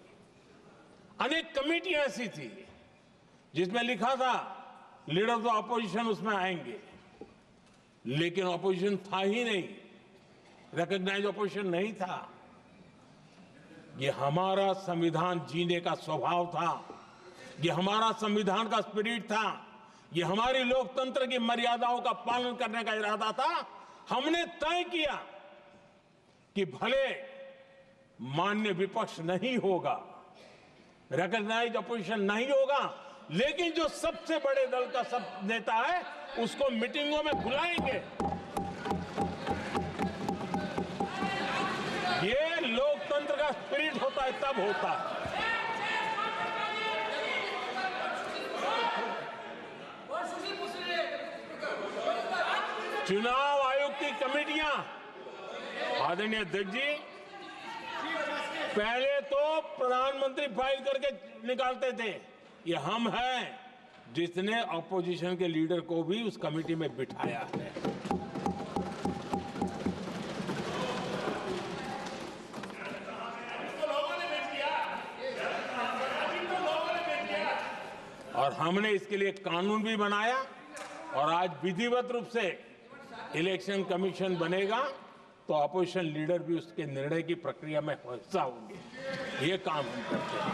अनेक कमेटियां ऐसी थी जिसमें लिखा था लीडर्स ऑफ अपोजिशन उसमें आएंगे, लेकिन अपोजिशन था ही नहीं, रिकॉग्नाइज्ड अपोजिशन नहीं था। ये हमारा संविधान जीने का स्वभाव था, ये हमारा संविधान का स्पिरिट था, ये हमारी लोकतंत्र की मर्यादाओं का पालन करने का इरादा था। हमने तय किया कि भले मान्य विपक्ष नहीं होगा, रिकॉग्नाइज्ड अपोजिशन नहीं होगा, लेकिन जो सबसे बड़े दल का सब नेता है उसको मीटिंगों में बुलाएंगे। ये लोकतंत्र का स्पिरिट होता है, तब होता है। चुनाव आयोग की कमेटियां, आदरणीय अध्यक्ष जी, पहले तो प्रधानमंत्री फाइल करके निकालते थे। ये हम हैं जिसने ऑपोजिशन के लीडर को भी उस कमेटी में बिठाया है। और हमने इसके लिए कानून भी बनाया और आज विधिवत रूप से इलेक्शन कमीशन बनेगा तो अपोजिशन लीडर भी उसके निर्णय की प्रक्रिया में हिस्सा होंगे। ये काम हम करते हैं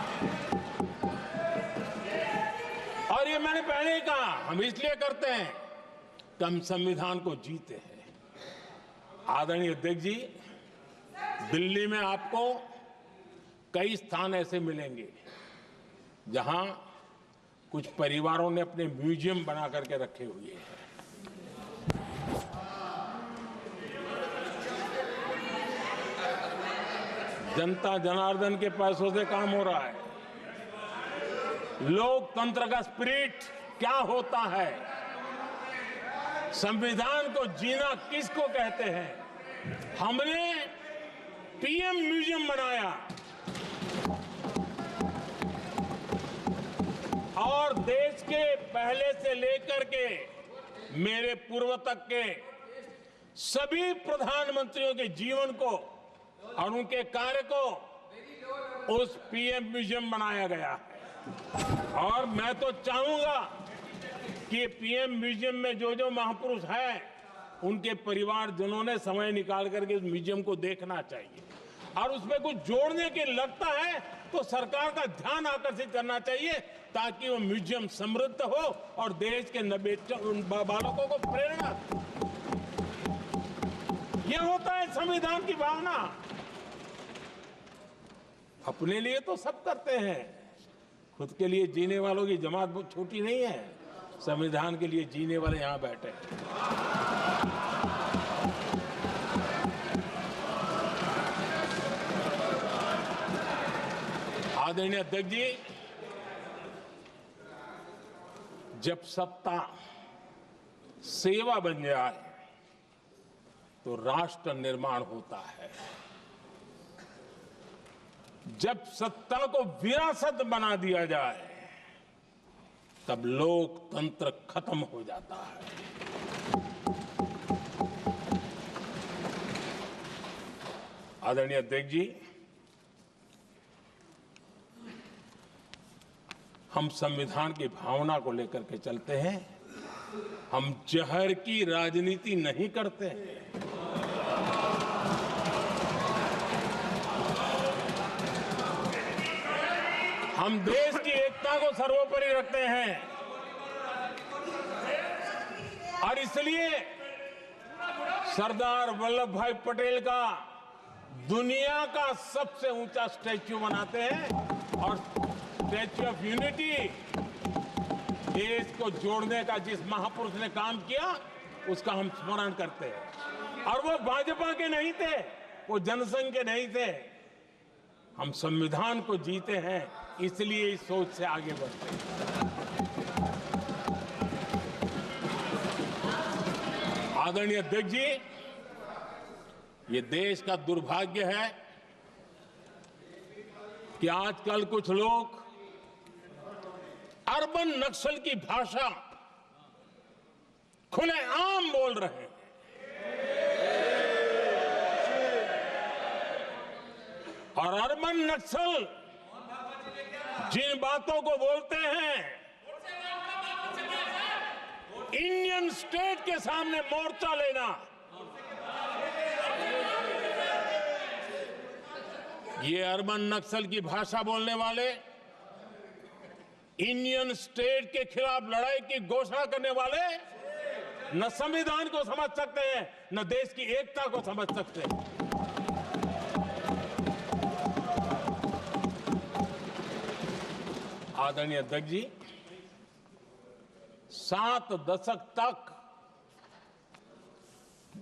और ये मैंने पहले ही कहा, हम इसलिए करते हैं कि हम संविधान को जीते हैं। आदरणीय अध्यक्ष जी, दिल्ली में आपको कई स्थान ऐसे मिलेंगे जहां कुछ परिवारों ने अपने म्यूजियम बना करके रखे हुए हैं। जनता जनार्दन के पैसों से काम हो रहा है। लोकतंत्र का स्पिरिट क्या होता है, संविधान को जीना किसको कहते हैं, हमने पीएम म्यूजियम बनाया और देश के पहले से लेकर के मेरे पूर्व तक के सभी प्रधानमंत्रियों के जीवन को और उनके कार्य को उस पीएम म्यूजियम बनाया गया है। और मैं तो चाहूंगा कि पीएम म्यूजियम में जो जो महापुरुष हैं उनके परिवारजनों ने समय निकाल करके उस म्यूजियम को देखना चाहिए और उसमें कुछ जोड़ने के लगता है तो सरकार का ध्यान आकर्षित करना चाहिए ताकि वो म्यूजियम समृद्ध हो और देश के बालकों को प्रेरणा। ये होता है संविधान की भावना। अपने लिए तो सब करते हैं, खुद के लिए जीने वालों की जमात बहुत छोटी नहीं है। संविधान के लिए जीने वाले यहां बैठे हैं। आदरणीय अध्यक्ष जी, जब सत्ता सेवा बन जाए तो राष्ट्र निर्माण होता है। जब सत्ता को विरासत बना दिया जाए तब लोकतंत्र खत्म हो जाता है। आदरणीय अध्यक्ष जी, हम संविधान की भावना को लेकर के चलते हैं। हम जहर की राजनीति नहीं करते हैं। हम देश की एकता को सर्वोपरि रखते हैं और इसलिए सरदार वल्लभ भाई पटेल का दुनिया का सबसे ऊंचा स्टैच्यू बनाते हैं और स्टैच्यू ऑफ यूनिटी देश को जोड़ने का जिस महापुरुष ने काम किया उसका हम स्मरण करते हैं। और वो भाजपा के नहीं थे, वो जनसंघ के नहीं थे। हम संविधान को जीते हैं, इसलिए इस सोच से आगे बढ़ते हैं। आदरणीय अध्यक्ष जी, ये देश का दुर्भाग्य है कि आजकल कुछ लोग अर्बन नक्सल की भाषा खुलेआम बोल रहे हैं। और अर्बन नक्सल जिन बातों को बोलते हैं, इंडियन स्टेट के सामने मोर्चा लेना, ये अर्बन नक्सल की भाषा बोलने वाले इंडियन स्टेट के खिलाफ लड़ाई की घोषणा करने वाले न संविधान को समझ सकते हैं, न देश की एकता को समझ सकते हैं। आदरणीय अध्यक्ष जी, 7 दशक तक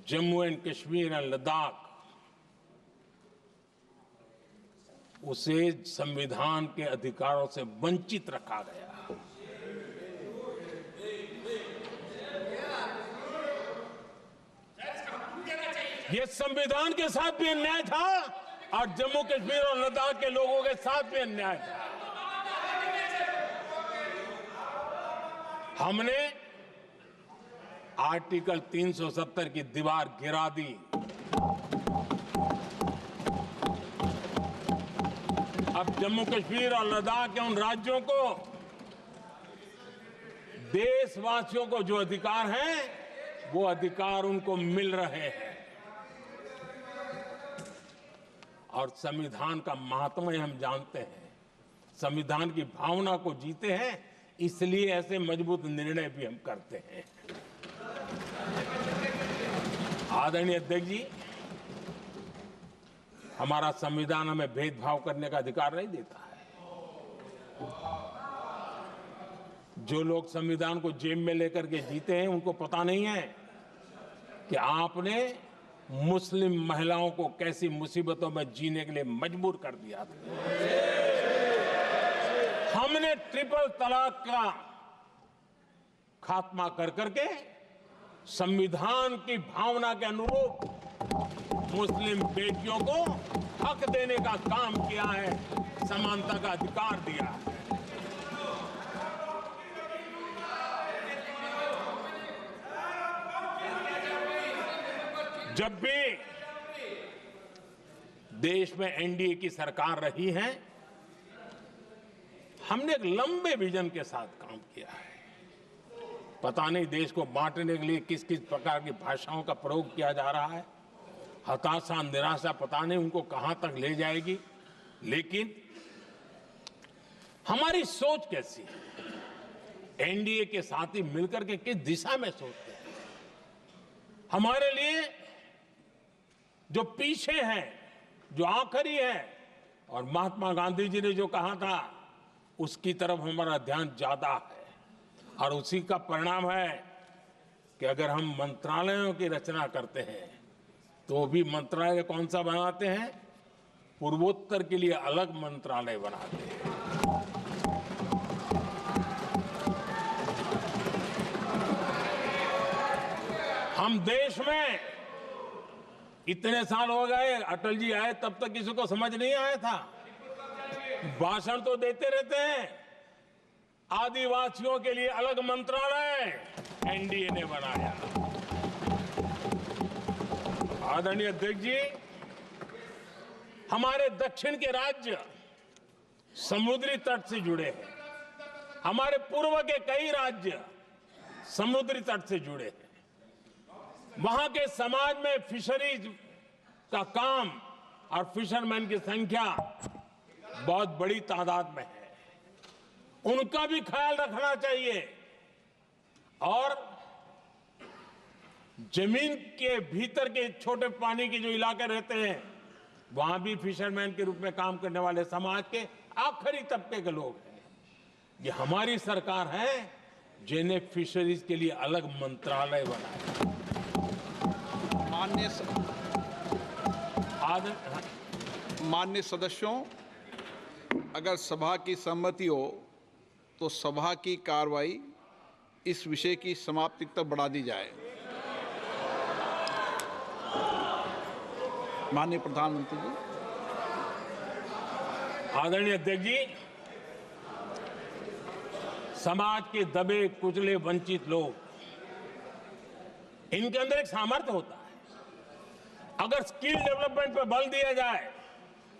जम्मू एंड कश्मीर और लद्दाख उसे संविधान के अधिकारों से वंचित रखा गया। यह संविधान के साथ भी अन्याय था और जम्मू कश्मीर और लद्दाख के लोगों के साथ भी अन्याय था। हमने आर्टिकल 370 की दीवार गिरा दी। अब जम्मू कश्मीर और लद्दाख के उन राज्यों को, देशवासियों को जो अधिकार हैं, वो अधिकार उनको मिल रहे हैं। और संविधान का महात्म्य हम जानते हैं, संविधान की भावना को जीते हैं, इसलिए ऐसे मजबूत निर्णय भी हम करते हैं। आदरणीय अध्यक्ष जी, हमारा संविधान हमें भेदभाव करने का अधिकार नहीं देता है। जो लोग संविधान को जेब में लेकर के जीते हैं, उनको पता नहीं है कि आपने मुस्लिम महिलाओं को कैसी मुसीबतों में जीने के लिए मजबूर कर दिया था। हमने ट्रिपल तलाक का खात्मा कर करके संविधान की भावना के अनुरूप मुस्लिम बेटियों को हक देने का काम किया है, समानता का अधिकार दिया है। जब भी देश में एनडीए की सरकार रही है, हमने एक लंबे विजन के साथ काम किया है। पता नहीं देश को बांटने के लिए किस किस प्रकार की भाषाओं का प्रयोग किया जा रहा है। हताशा, निराशा पता नहीं उनको कहां तक ले जाएगी, लेकिन हमारी सोच कैसी है, एनडीए के साथी मिलकर के किस दिशा में सोचते हैं। हमारे लिए जो पीछे है, जो आखिरी है, और महात्मा गांधी जी ने जो कहा था, उसकी तरफ हमारा ध्यान ज्यादा है। और उसी का परिणाम है कि अगर हम मंत्रालयों की रचना करते हैं, तो भी मंत्रालय कौन सा बनाते हैं? पूर्वोत्तर के लिए अलग मंत्रालय बनाते हैं। हम देश में इतने साल हो गए, अटल जी आए तब तक किसी को समझ नहीं आया था। भाषण तो देते रहते हैं। आदिवासियों के लिए अलग मंत्रालय एनडीए ने बनाया। आदरणीय अध्यक्ष जी, हमारे दक्षिण के राज्य समुद्री तट से जुड़े हैं। हमारे पूर्व के कई राज्य समुद्री तट से जुड़े हैं। वहां के समाज में फिशरीज का काम और फिशरमैन की संख्या बहुत बड़ी तादाद में है। उनका भी ख्याल रखना चाहिए। और जमीन के भीतर के छोटे पानी के जो इलाके रहते हैं, वहां भी फिशरमैन के रूप में काम करने वाले समाज के आखिरी तबके के लोग हैं। ये हमारी सरकार है जिन्हें फिशरीज के लिए अलग मंत्रालय बनाया। माननीय सदस्यों, अगर सभा की सहमति हो तो सभा की कार्रवाई इस विषय की समाप्ति तक बढ़ा दी जाए। माननीय प्रधानमंत्री जी। आदरणीय अध्यक्ष जी, समाज के दबे कुचले वंचित लोग, इनके अंदर एक सामर्थ्य होता है। अगर स्किल डेवलपमेंट पर बल दिया जाए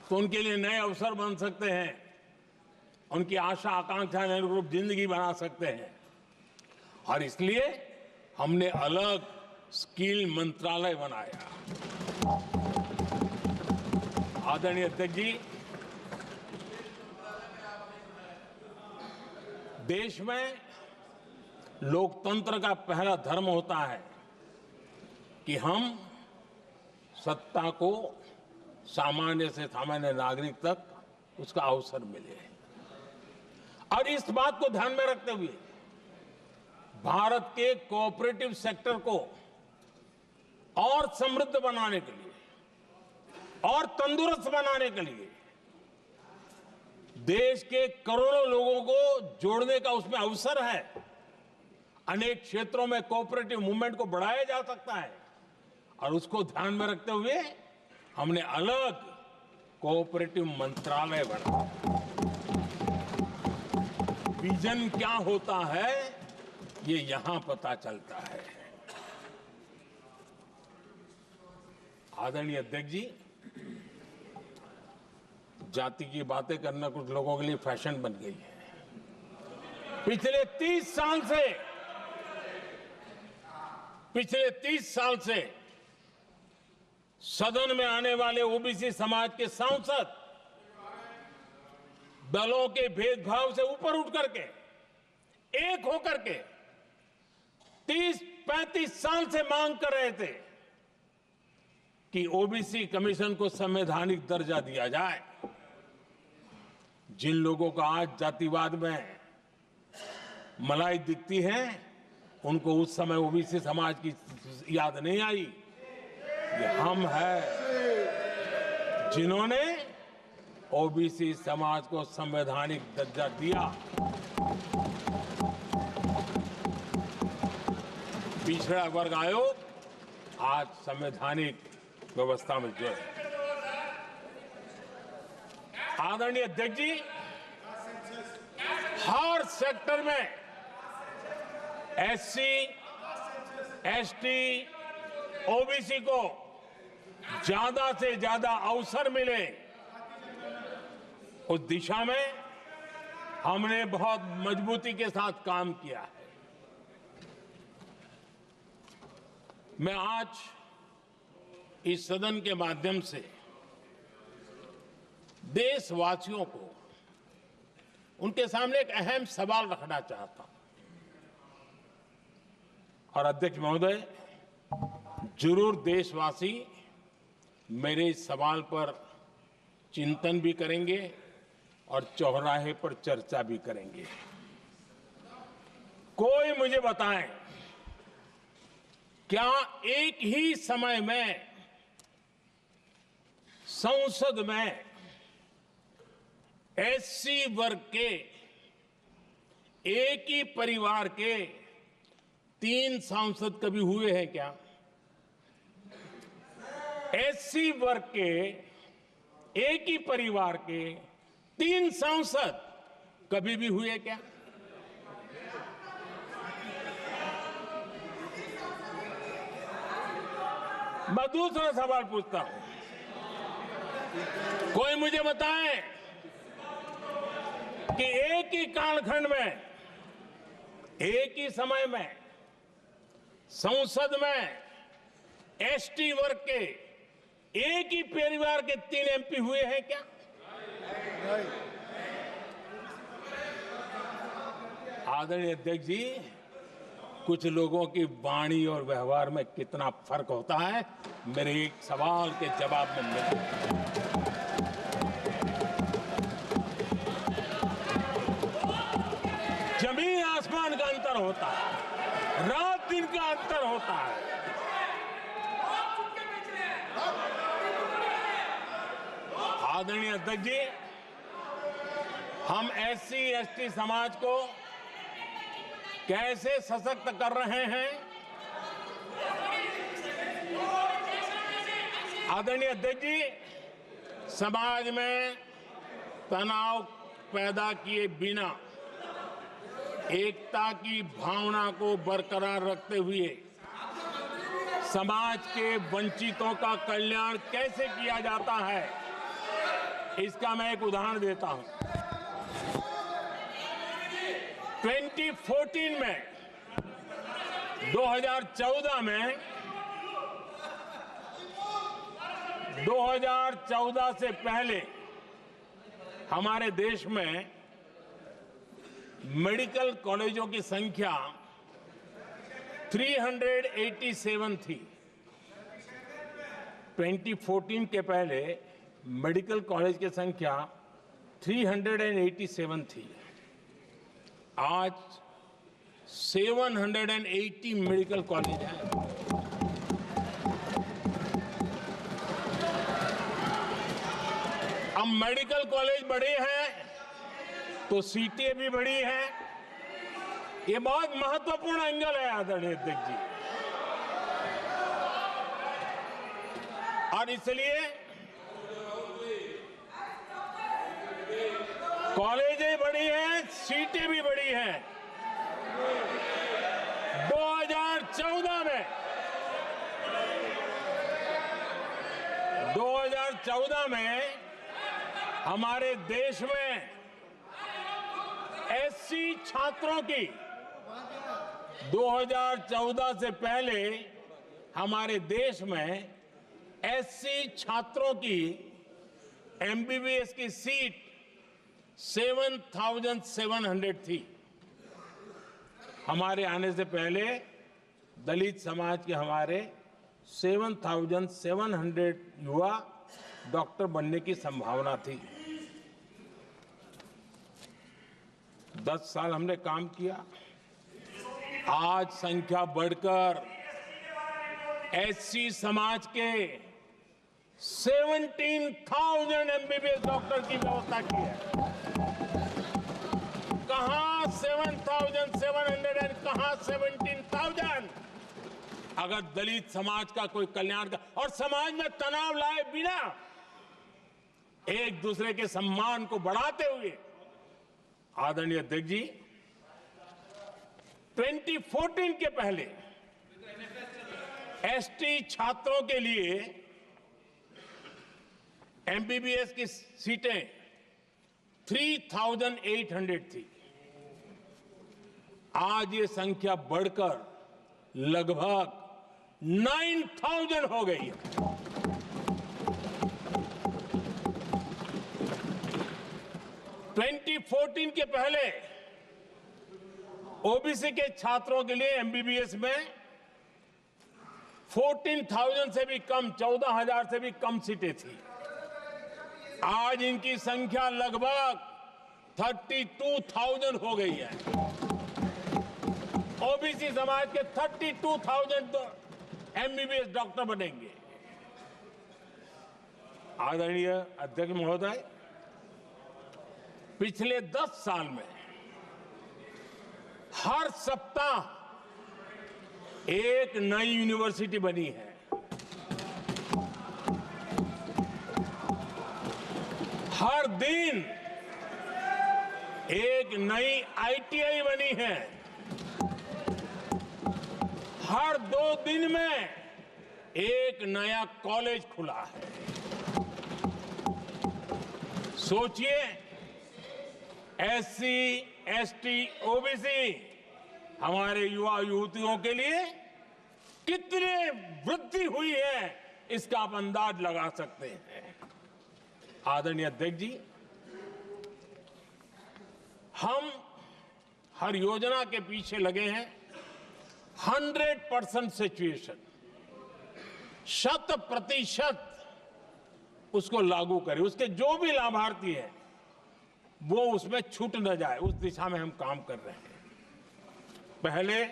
तो उनके लिए नए अवसर बन सकते हैं, उनकी आशा आकांक्षा के अनुरूप जिंदगी बना सकते हैं। और इसलिए हमने अलग स्किल मंत्रालय बनाया। आदरणीय अध्यक्ष जी, देश में लोकतंत्र का पहला धर्म होता है कि हम सत्ता को सामान्य से सामान्य नागरिक तक उसका अवसर मिले। और इस बात को ध्यान में रखते हुए भारत के कोऑपरेटिव सेक्टर को और समृद्ध बनाने के लिए और तंदुरुस्त बनाने के लिए देश के करोड़ों लोगों को जोड़ने का उसमें अवसर है। अनेक क्षेत्रों में कोऑपरेटिव मूवमेंट को बढ़ाया जा सकता है। और उसको ध्यान में रखते हुए हमने अलग कोऑपरेटिव मंत्रालय बना। विजन क्या होता है ये यहां पता चलता है। आदरणीय अध्यक्ष जी, जाति की बातें करना कुछ लोगों के लिए फैशन बन गई है। पिछले 30 साल से सदन में आने वाले ओबीसी समाज के सांसद दलों के भेदभाव से ऊपर उठ करके एक होकर के 30-35 साल से मांग कर रहे थे कि ओबीसी कमीशन को संवैधानिक दर्जा दिया जाए। जिन लोगों को आज जातिवाद में मलाई दिखती है, उनको उस समय ओबीसी समाज की याद नहीं आई। ये हम हैं जिन्होंने ओबीसी समाज को संवैधानिक दर्जा दिया। पिछड़ा वर्ग आयोग आज संवैधानिक व्यवस्था में जो है। आदरणीय अध्यक्ष जी, हर सेक्टर में एससी, एसटी, ओबीसी को ज्यादा से ज्यादा अवसर मिले, उस दिशा में हमने बहुत मजबूती के साथ काम किया है। मैं आज इस सदन के माध्यम से देशवासियों को उनके सामने एक अहम सवाल रखना चाहता हूं। और अध्यक्ष महोदय, जरूर देशवासी मेरे इस सवाल पर चिंतन भी करेंगे और चौराहे पर चर्चा भी करेंगे। कोई मुझे बताएं, क्या एक ही समय में संसद में एससी वर्ग के एक ही परिवार के 3 सांसद कभी हुए हैं क्या? एससी वर्ग के एक ही परिवार के 3 सांसद कभी भी हुए क्या? मैं दूसरा सवाल पूछता हूं, कोई मुझे बताए कि एक ही कालखंड में, एक ही समय में संसद में एसटी वर्ग के एक ही परिवार के 3 एमपी हुए हैं क्या? आदरणीय अध्यक्ष जी, कुछ लोगों की वाणी और व्यवहार में कितना फर्क होता है, मेरे एक सवाल के जवाब में मिला। जमीन आसमान का अंतर होता है, रात दिन का अंतर होता है। आदरणीय अध्यक्ष जी, हम एससी एसटी समाज को कैसे सशक्त कर रहे हैं? आदरणीय अध्यक्ष जी, समाज में तनाव पैदा किए बिना एकता की भावना को बरकरार रखते हुए समाज के वंचितों का कल्याण कैसे किया जाता है, इसका मैं एक उदाहरण देता हूं। 2014 में 2014 से पहले हमारे देश में मेडिकल कॉलेजों की संख्या 387 थी। 2014 के पहले मेडिकल कॉलेज की संख्या 387 थी। आज 780 मेडिकल कॉलेज हैं। अब मेडिकल कॉलेज बड़े हैं तो सीटें भी बढ़ी हैं। ये बहुत महत्वपूर्ण एंगल है आदरणीय अध्यक्ष जी। और इसलिए कॉलेजें बढ़ी हैं, सीटें भी बढ़ी हैं। 2014 में हमारे देश में एससी छात्रों की 2014 से पहले हमारे देश में एससी छात्रों की एमबीबीएस की सीट 7,700 थी। हमारे आने से पहले दलित समाज के हमारे 7,700 युवा डॉक्टर बनने की संभावना थी। 10 साल हमने काम किया, आज संख्या बढ़कर एससी समाज के 17,000 एमबीबीएस डॉक्टर की व्यवस्था की है। कहां 7,700 और कहां 17,000? अगर दलित समाज का कोई कल्याण और समाज में तनाव लाए बिना एक दूसरे के सम्मान को बढ़ाते हुए, आदरणीय अध्यक्ष जी, 2014 के पहले एसटी छात्रों के लिए एमबीबीएस की सीटें 3,800 थी। आज ये संख्या बढ़कर लगभग 9,000 हो गई है। (2014) के पहले ओबीसी के छात्रों के लिए एमबीबीएस में 14,000 से भी कम, 14,000 से भी कम सीटें थी। आज इनकी संख्या लगभग 32,000 हो गई है। ओबीसी समाज के 32,000 एमबीबीएस डॉक्टर बनेंगे। आदरणीय अध्यक्ष महोदय, पिछले 10 साल में हर सप्ताह एक नई यूनिवर्सिटी बनी है। हर दिन एक नई आईटीआई बनी है। हर 2 दिन में एक नया कॉलेज खुला है। सोचिए, एससी, एसटी, ओबीसी हमारे युवा युवतियों के लिए कितनी वृद्धि हुई है, इसका आप अंदाज लगा सकते हैं। आदरणीय अध्यक्ष जी, हम हर योजना के पीछे लगे हैं 100% सिचुएशन, 100% उसको लागू करें। उसके जो भी लाभार्थी हैं वो उसमें छूट न जाए, उस दिशा में हम काम कर रहे हैं। पहले,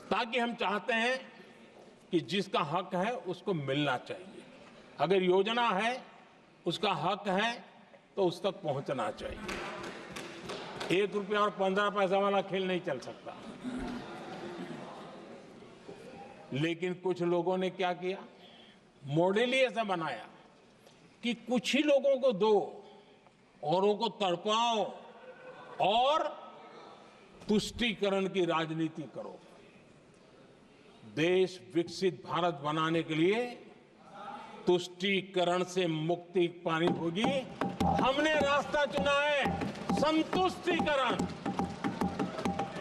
ताकि हम चाहते हैं कि जिसका हक है उसको मिलना चाहिए। अगर योजना है, उसका हक है, तो उस तक पहुंचना चाहिए। 1 रुपया और 15 पैसा वाला खेल नहीं चल सकता। लेकिन कुछ लोगों ने क्या किया, मॉडल ही ऐसा बनाया कि कुछ ही लोगों को दो, औरों को तड़पाओ और तुष्टीकरण की राजनीति करो। देश विकसित भारत बनाने के लिए तुष्टीकरण से मुक्ति पानी होगी। हमने रास्ता चुना है संतुष्टीकरण,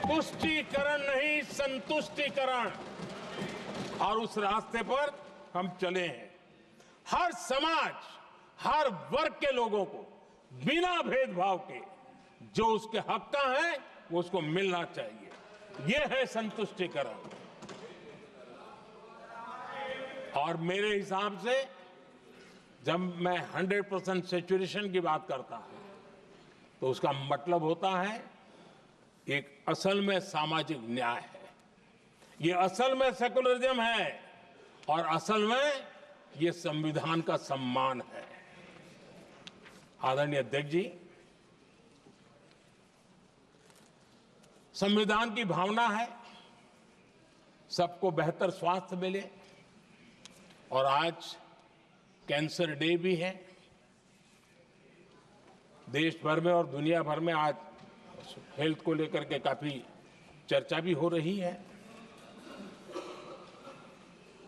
तुष्टीकरण नहीं, संतुष्टीकरण, और उस रास्ते पर हम चले हैं। हर समाज, हर वर्ग के लोगों को बिना भेदभाव के जो उसके हक का है वो उसको मिलना चाहिए। ये है संतुष्टीकरण। और मेरे हिसाब से जब मैं 100% सैचुरेशन की बात करता हूं तो उसका मतलब होता है एक असल में सामाजिक न्याय है, ये असल में सेकुलरिज्म है, और असल में ये संविधान का सम्मान है। आदरणीय अध्यक्ष जी, संविधान की भावना है सबको बेहतर स्वास्थ्य मिले, और आज कैंसर डे भी है। देश भर में और दुनिया भर में आज हेल्थ को लेकर के काफी चर्चा भी हो रही है,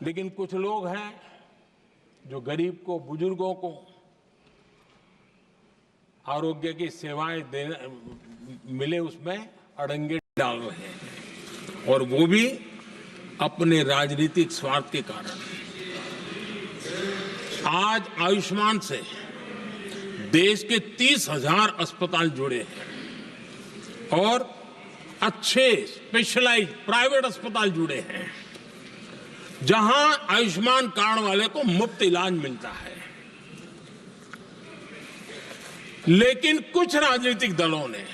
लेकिन कुछ लोग हैं जो गरीब को, बुजुर्गों को आरोग्य की सेवाएं मिले उसमें अड़ंगे डाल रहे हैं, और वो भी अपने राजनीतिक स्वार्थ के कारण। आज आयुष्मान से देश के 30,000 अस्पताल जुड़े हैं और अच्छे स्पेशलाइज्ड प्राइवेट अस्पताल जुड़े हैं, जहां आयुष्मान कार्ड वाले को मुफ्त इलाज मिलता है। लेकिन कुछ राजनीतिक दलों ने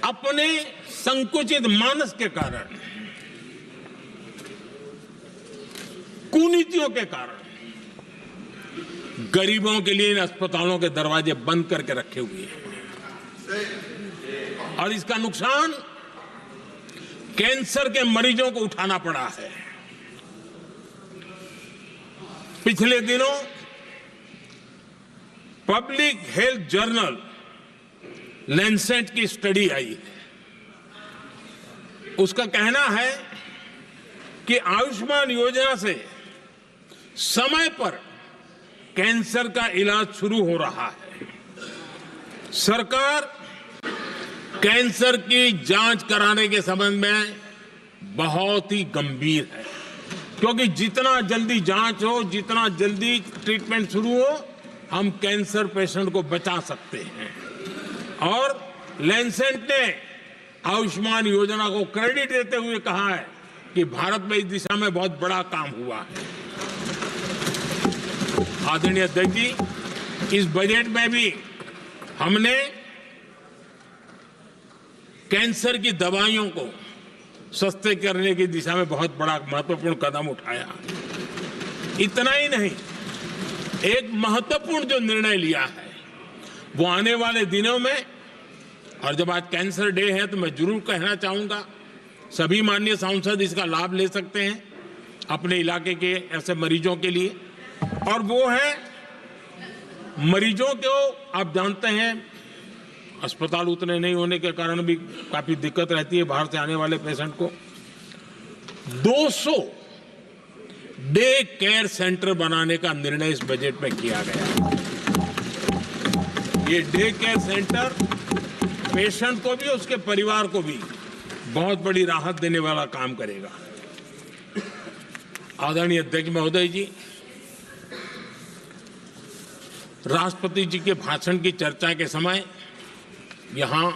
अपने संकुचित मानस के कारण, कुनीतियों के कारण गरीबों के लिए इन अस्पतालों के दरवाजे बंद करके रखे हुए हैं, और इसका नुकसान कैंसर के मरीजों को उठाना पड़ा है। पिछले दिनों पब्लिक हेल्थ जर्नल लैंसेट की स्टडी आई है। उसका कहना है कि आयुष्मान योजना से समय पर कैंसर का इलाज शुरू हो रहा है। सरकार कैंसर की जांच कराने के संबंध में बहुत ही गंभीर है, क्योंकि जितना जल्दी जांच हो, जितना जल्दी ट्रीटमेंट शुरू हो, हम कैंसर पेशेंट को बचा सकते हैं। और लैंसेट ने आयुष्मान योजना को क्रेडिट देते हुए कहा है कि भारत में इस दिशा में बहुत बड़ा काम हुआ है। आदरणीय अध्यक्ष जी, इस बजट में भी हमने कैंसर की दवाइयों को सस्ते करने की दिशा में बहुत बड़ा महत्वपूर्ण कदम उठाया। इतना ही नहीं, एक महत्वपूर्ण जो निर्णय लिया है वो आने वाले दिनों में, और जब आज कैंसर डे है तो मैं जरूर कहना चाहूंगा, सभी माननीय सांसद इसका लाभ ले सकते हैं अपने इलाके के ऐसे मरीजों के लिए। और वो है मरीजों को, आप जानते हैं अस्पताल उतने नहीं होने के कारण भी काफी दिक्कत रहती है बाहर से आने वाले पेशेंट को। 200 डे केयर सेंटर बनाने का निर्णय इस बजट में किया गया है। ये डे केयर सेंटर पेशेंट को भी, उसके परिवार को भी बहुत बड़ी राहत देने वाला काम करेगा। आदरणीय अध्यक्ष महोदय जी, राष्ट्रपति जी के भाषण की चर्चा के समय यहां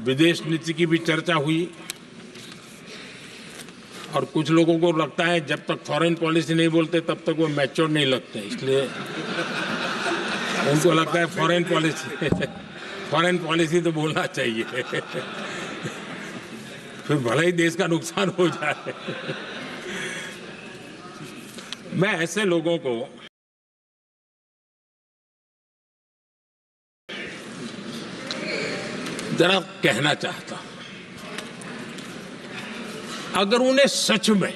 विदेश नीति की भी चर्चा हुई, और कुछ लोगों को लगता है जब तक फॉरेन पॉलिसी नहीं बोलते तब तक वो मैच्योर नहीं लगते, इसलिए उनको लगता है फॉरेन पॉलिसी तो बोलना चाहिए फिर भले ही देश का नुकसान हो जाए। मैं ऐसे लोगों को जरा कहना चाहता हूं, अगर उन्हें सच में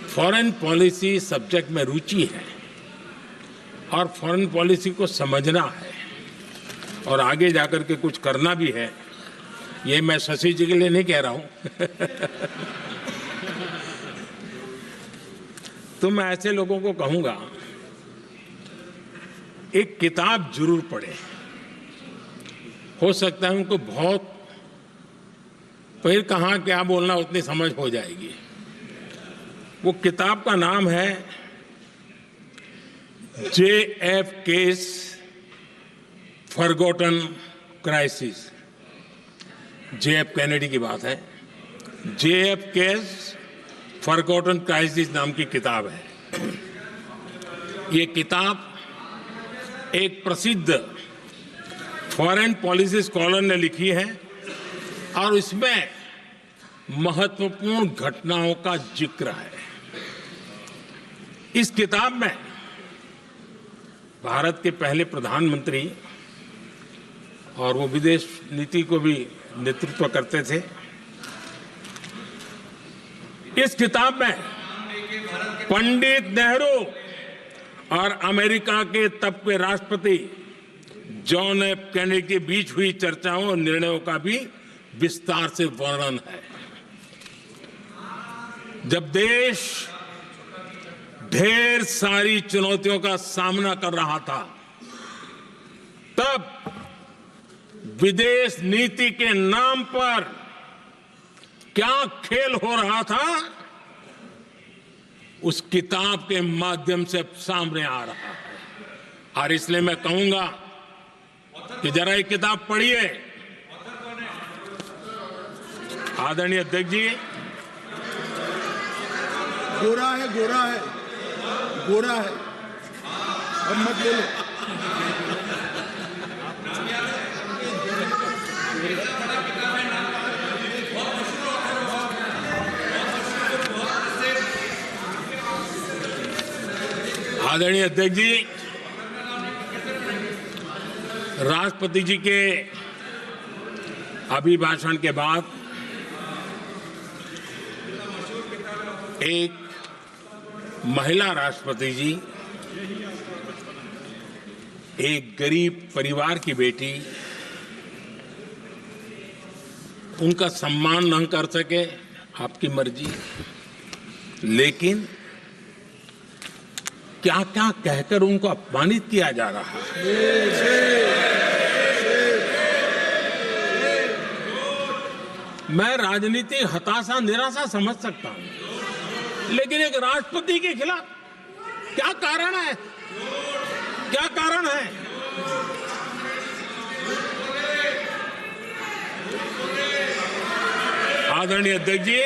फॉरेन पॉलिसी सब्जेक्ट में रुचि है और फॉरेन पॉलिसी को समझना है और आगे जाकर के कुछ करना भी है, ये मैं शशि जी के लिए नहीं कह रहा हूं तो मैं ऐसे लोगों को कहूंगा, एक किताब जरूर पढ़े। हो सकता है उनको बहुत फिर कहाँ क्या बोलना उतनी समझ हो जाएगी। वो किताब का नाम है JFK's forgotten crisis. JF Kennedy की बात है। JFK's फॉरगॉटन क्राइसिस नाम की किताब है। ये किताब एक प्रसिद्ध फॉरेन पॉलिसी स्कॉलर ने लिखी है, और इसमें महत्वपूर्ण घटनाओं का जिक्र है। इस किताब में भारत के पहले प्रधानमंत्री, और वो विदेश नीति को भी नेतृत्व करते थे, इस किताब में पंडित नेहरू और अमेरिका के तब के राष्ट्रपति जॉन एफ कैनेडी के बीच हुई चर्चाओं और निर्णयों का भी विस्तार से वर्णन है। जब देश ढेर सारी चुनौतियों का सामना कर रहा था, तब विदेश नीति के नाम पर क्या खेल हो रहा था, उस किताब के माध्यम से सामने आ रहा है। और इसलिए मैं कहूंगा कि जरा ये किताब पढ़िए। आदरणीय अध्यक्ष जी, गोरा है, गोरा है, गोरा है, अब मत बोलो। आदरणीय अध्यक्ष जी, राष्ट्रपति जी के अभिभाषण के बाद एक महिला राष्ट्रपति जी एक गरीब परिवार की बेटी, उनका सम्मान न कर सके, आपकी मर्जी, लेकिन क्या क्या कहकर उनको अपमानित किया जा रहा है। मैं राजनीतिक हताशा निराशा समझ सकता हूं, लेकिन एक राष्ट्रपति के खिलाफ क्या कारण है? क्या कारण है? आदरणीय अध्यक्ष जी,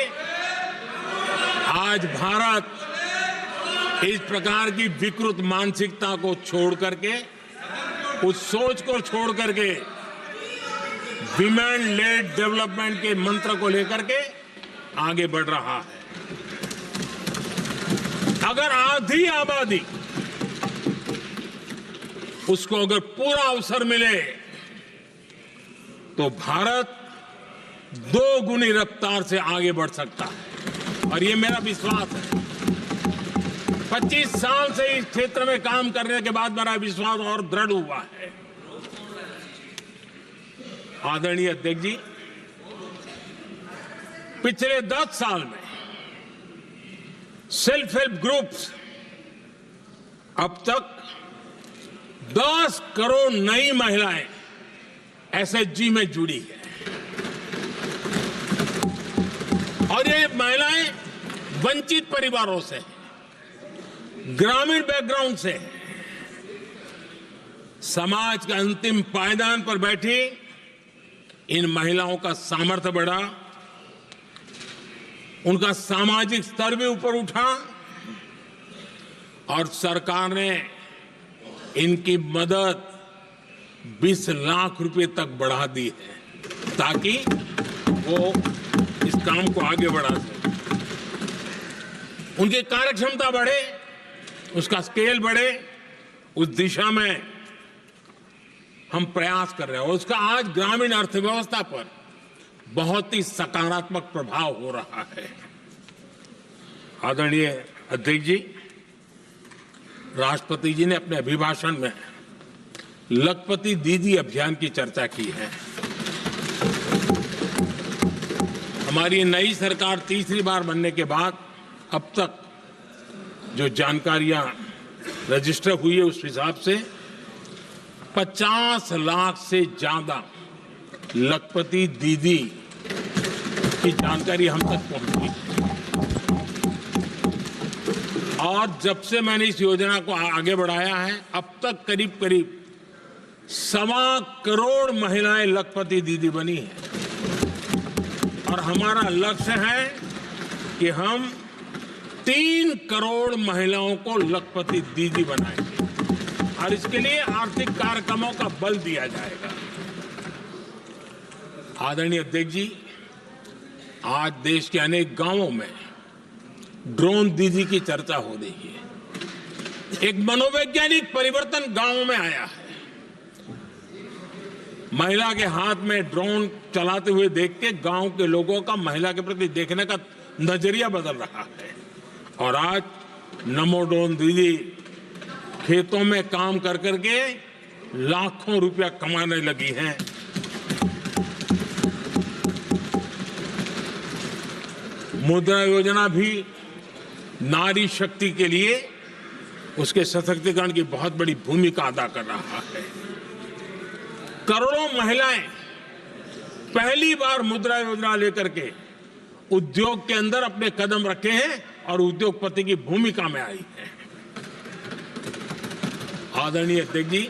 आज भारत इस प्रकार की विकृत मानसिकता को छोड़ करके, उस सोच को छोड़ करके विमेन लेड डेवलपमेंट के मंत्र को लेकर के आगे बढ़ रहा है। अगर आधी आबादी उसको अगर पूरा अवसर मिले तो भारत 2 गुनी रफ्तार से आगे बढ़ सकता है, और ये मेरा विश्वास है। 25 साल से इस क्षेत्र में काम करने के बाद मेरा विश्वास और दृढ़ हुआ है। आदरणीय अध्यक्ष जी, पिछले 10 साल में सेल्फ हेल्प ग्रुप्स अब तक 10 करोड़ नई महिलाएं एसएचजी में जुड़ी है, और ये महिलाएं वंचित परिवारों से, ग्रामीण बैकग्राउंड से, समाज के अंतिम पायदान पर बैठी इन महिलाओं का सामर्थ्य बढ़ा, उनका सामाजिक स्तर भी ऊपर उठा, और सरकार ने इनकी मदद 20 लाख रुपए तक बढ़ा दी है, ताकि वो इस काम को आगे बढ़ा सके। उनकी कार्यक्षमता बढ़े, उसका स्केल बढ़े, उस दिशा में हम प्रयास कर रहे हैं, और उसका आज ग्रामीण अर्थव्यवस्था पर बहुत ही सकारात्मक प्रभाव हो रहा है। आदरणीय अध्यक्ष जी, राष्ट्रपति जी ने अपने अभिभाषण में लखपति दीदी अभियान की चर्चा की है। हमारी नई सरकार तीसरी बार बनने के बाद अब तक जो जानकारियां रजिस्टर हुई है, उस हिसाब से 50 लाख से ज्यादा लखपति दीदी की जानकारी हम तक पहुंची है। और जब से मैंने इस योजना को आगे बढ़ाया है, अब तक करीब करीब 1.25 करोड़ महिलाएं लखपति दीदी बनी हैं, और हमारा लक्ष्य है कि हम 3 करोड़ महिलाओं को लखपति दीदी बनाएंगे, और इसके लिए आर्थिक कार्यक्रमों का बल दिया जाएगा। आदरणीय अध्यक्ष जी, आज देश के अनेक गांवों में ड्रोन दीदी की चर्चा हो रही है। एक मनोवैज्ञानिक परिवर्तन गांवों में आया है। महिला के हाथ में ड्रोन चलाते हुए देख के गांव के लोगों का महिला के प्रति देखने का नजरिया बदल रहा है, और आज नमो ड्रोन दीदी खेतों में काम कर करके लाखों रुपया कमाने लगी हैं। मुद्रा योजना भी नारी शक्ति के लिए उसके सशक्तिकरण की बहुत बड़ी भूमिका अदा कर रहा है। करोड़ों महिलाएं पहली बार मुद्रा योजना लेकर के उद्योग के अंदर अपने कदम रखे हैं और उद्योगपति की भूमिका में आई है। आदरणीय अध्यक्ष जी,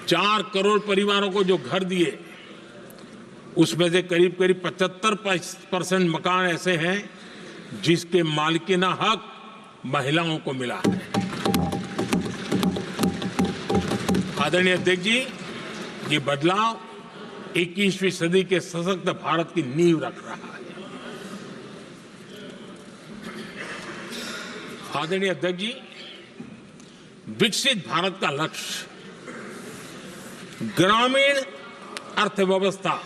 4 करोड़ परिवारों को जो घर दिए, उसमें से करीब करीब 75% मकान ऐसे हैं जिसके मालिकाना हक महिलाओं को मिला है। आदरणीय अध्यक्ष जी, ये बदलाव 21वीं सदी के सशक्त भारत की नींव रख रहा है। आदरणीय अध्यक्ष जी, विकसित भारत का लक्ष्य ग्रामीण अर्थव्यवस्था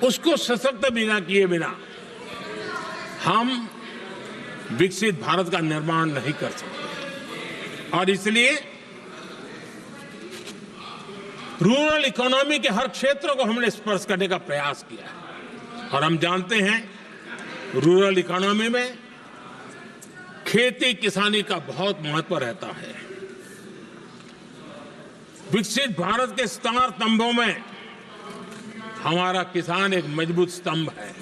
उसको सशक्त बिना किए बिना हम विकसित भारत का निर्माण नहीं कर सकते। और इसलिए रूरल इकोनॉमी के हर क्षेत्र को हमने स्पर्श करने का प्रयास किया है। और हम जानते हैं रूरल इकोनॉमी में खेती किसानी का बहुत महत्व रहता है। विकसित भारत के 4 स्तंभों में हमारा किसान एक मजबूत स्तंभ है।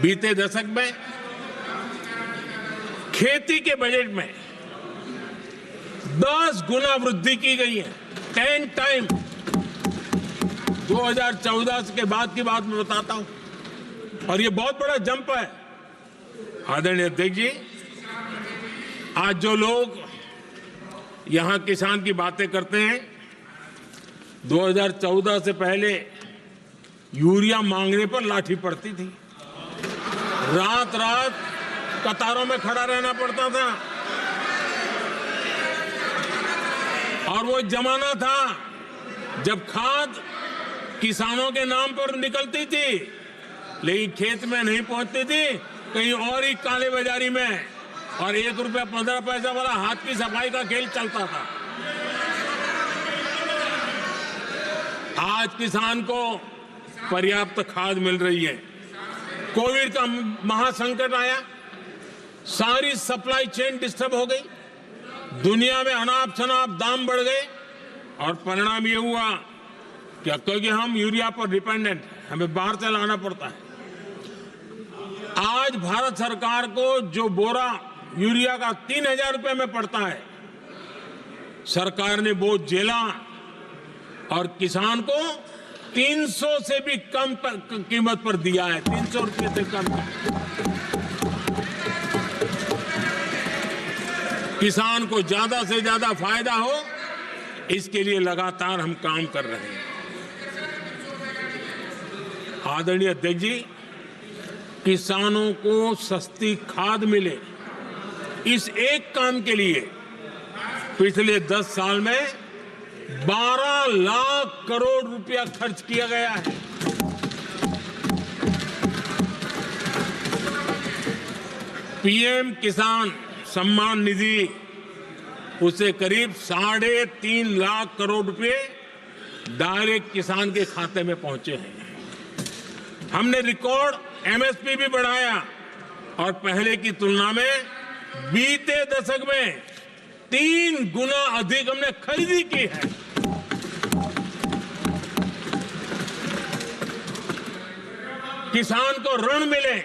बीते दशक में खेती के बजट में 10 गुना वृद्धि की गई है, 10 टाइम। 2014 के बाद की बात मैं बताता हूं, और ये बहुत बड़ा जंप है। आदरणीय अध्यक्ष जी, आज जो लोग यहां किसान की बातें करते हैं, 2014 से पहले यूरिया मांगने पर लाठी पड़ती थी, रात रात कतारों में खड़ा रहना पड़ता था। और वो जमाना था जब खाद किसानों के नाम पर निकलती थी, लेकिन खेत में नहीं पहुंचती थी, कहीं और ही काले बाजारी में, और 1 रुपया 15 पैसा वाला हाथ की सफाई का खेल चलता था। आज किसान को पर्याप्त खाद मिल रही है। कोविड का महासंकट आया, सारी सप्लाई चेन डिस्टर्ब हो गई, दुनिया में अनाप शनाप दाम बढ़ गए, और परिणाम ये हुआ कि क्योंकि हम यूरिया पर डिपेंडेंट हैं, हमें बाहर से लाना पड़ता है। आज भारत सरकार को जो बोरा यूरिया का 3000 रुपए में पड़ता है, सरकार ने वो झेला और किसान को 300 से भी कम कीमत पर दिया है, 300 रुपए से कम। किसान को ज्यादा से ज्यादा फायदा हो, इसके लिए लगातार हम काम कर रहे हैं। आदरणीय अध्यक्ष जी, किसानों को सस्ती खाद मिले, इस एक काम के लिए पिछले 10 साल में 12 लाख करोड़ रुपया खर्च किया गया है। पीएम किसान सम्मान निधि, उसे करीब 3.5 लाख करोड़ रुपए डायरेक्ट किसान के खाते में पहुंचे हैं। हमने रिकॉर्ड एमएसपी भी बढ़ाया और पहले की तुलना में बीते दशक में 3 गुना अधिक हमने खरीदी की है। किसान को ऋण मिले,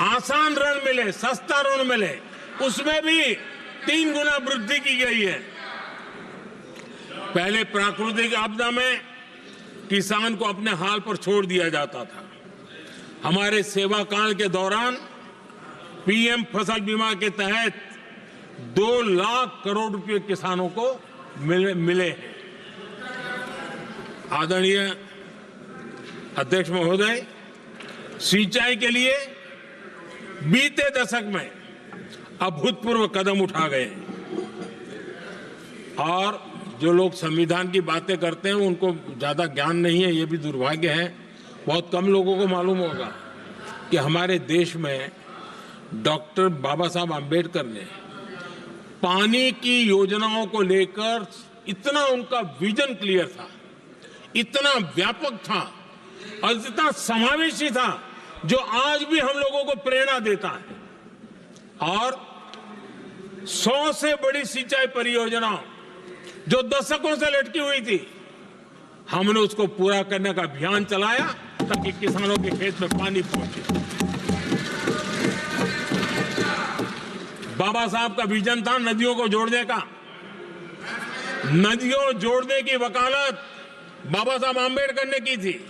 आसान ऋण मिले, सस्ता ऋण मिले, उसमें भी 3 गुना वृद्धि की गई है। पहले प्राकृतिक आपदा में किसान को अपने हाल पर छोड़ दिया जाता था। हमारे सेवा काल के दौरान पीएम फसल बीमा के तहत 2 लाख करोड़ रुपए किसानों को मिले हैं। आदरणीय अध्यक्ष महोदय, सिंचाई के लिए बीते दशक में अभूतपूर्व कदम उठा गए, और जो लोग संविधान की बातें करते हैं उनको ज्यादा ज्ञान नहीं है, ये भी दुर्भाग्य है। बहुत कम लोगों को मालूम होगा कि हमारे देश में डॉक्टर बाबा साहब आम्बेडकर ने पानी की योजनाओं को लेकर इतना उनका विजन क्लियर था, इतना व्यापक था और इतना समावेशी था, जो आज भी हम लोगों को प्रेरणा देता है। और 100 से बड़ी सिंचाई परियोजना जो दशकों से लटकी हुई थी, हमने उसको पूरा करने का अभियान चलाया ताकि किसानों के खेत में पानी पहुंचे। बाबा साहब का विजन था नदियों को जोड़ने का। नदियों जोड़ने की वकालत बाबा साहब आंबेडकर ने की थी,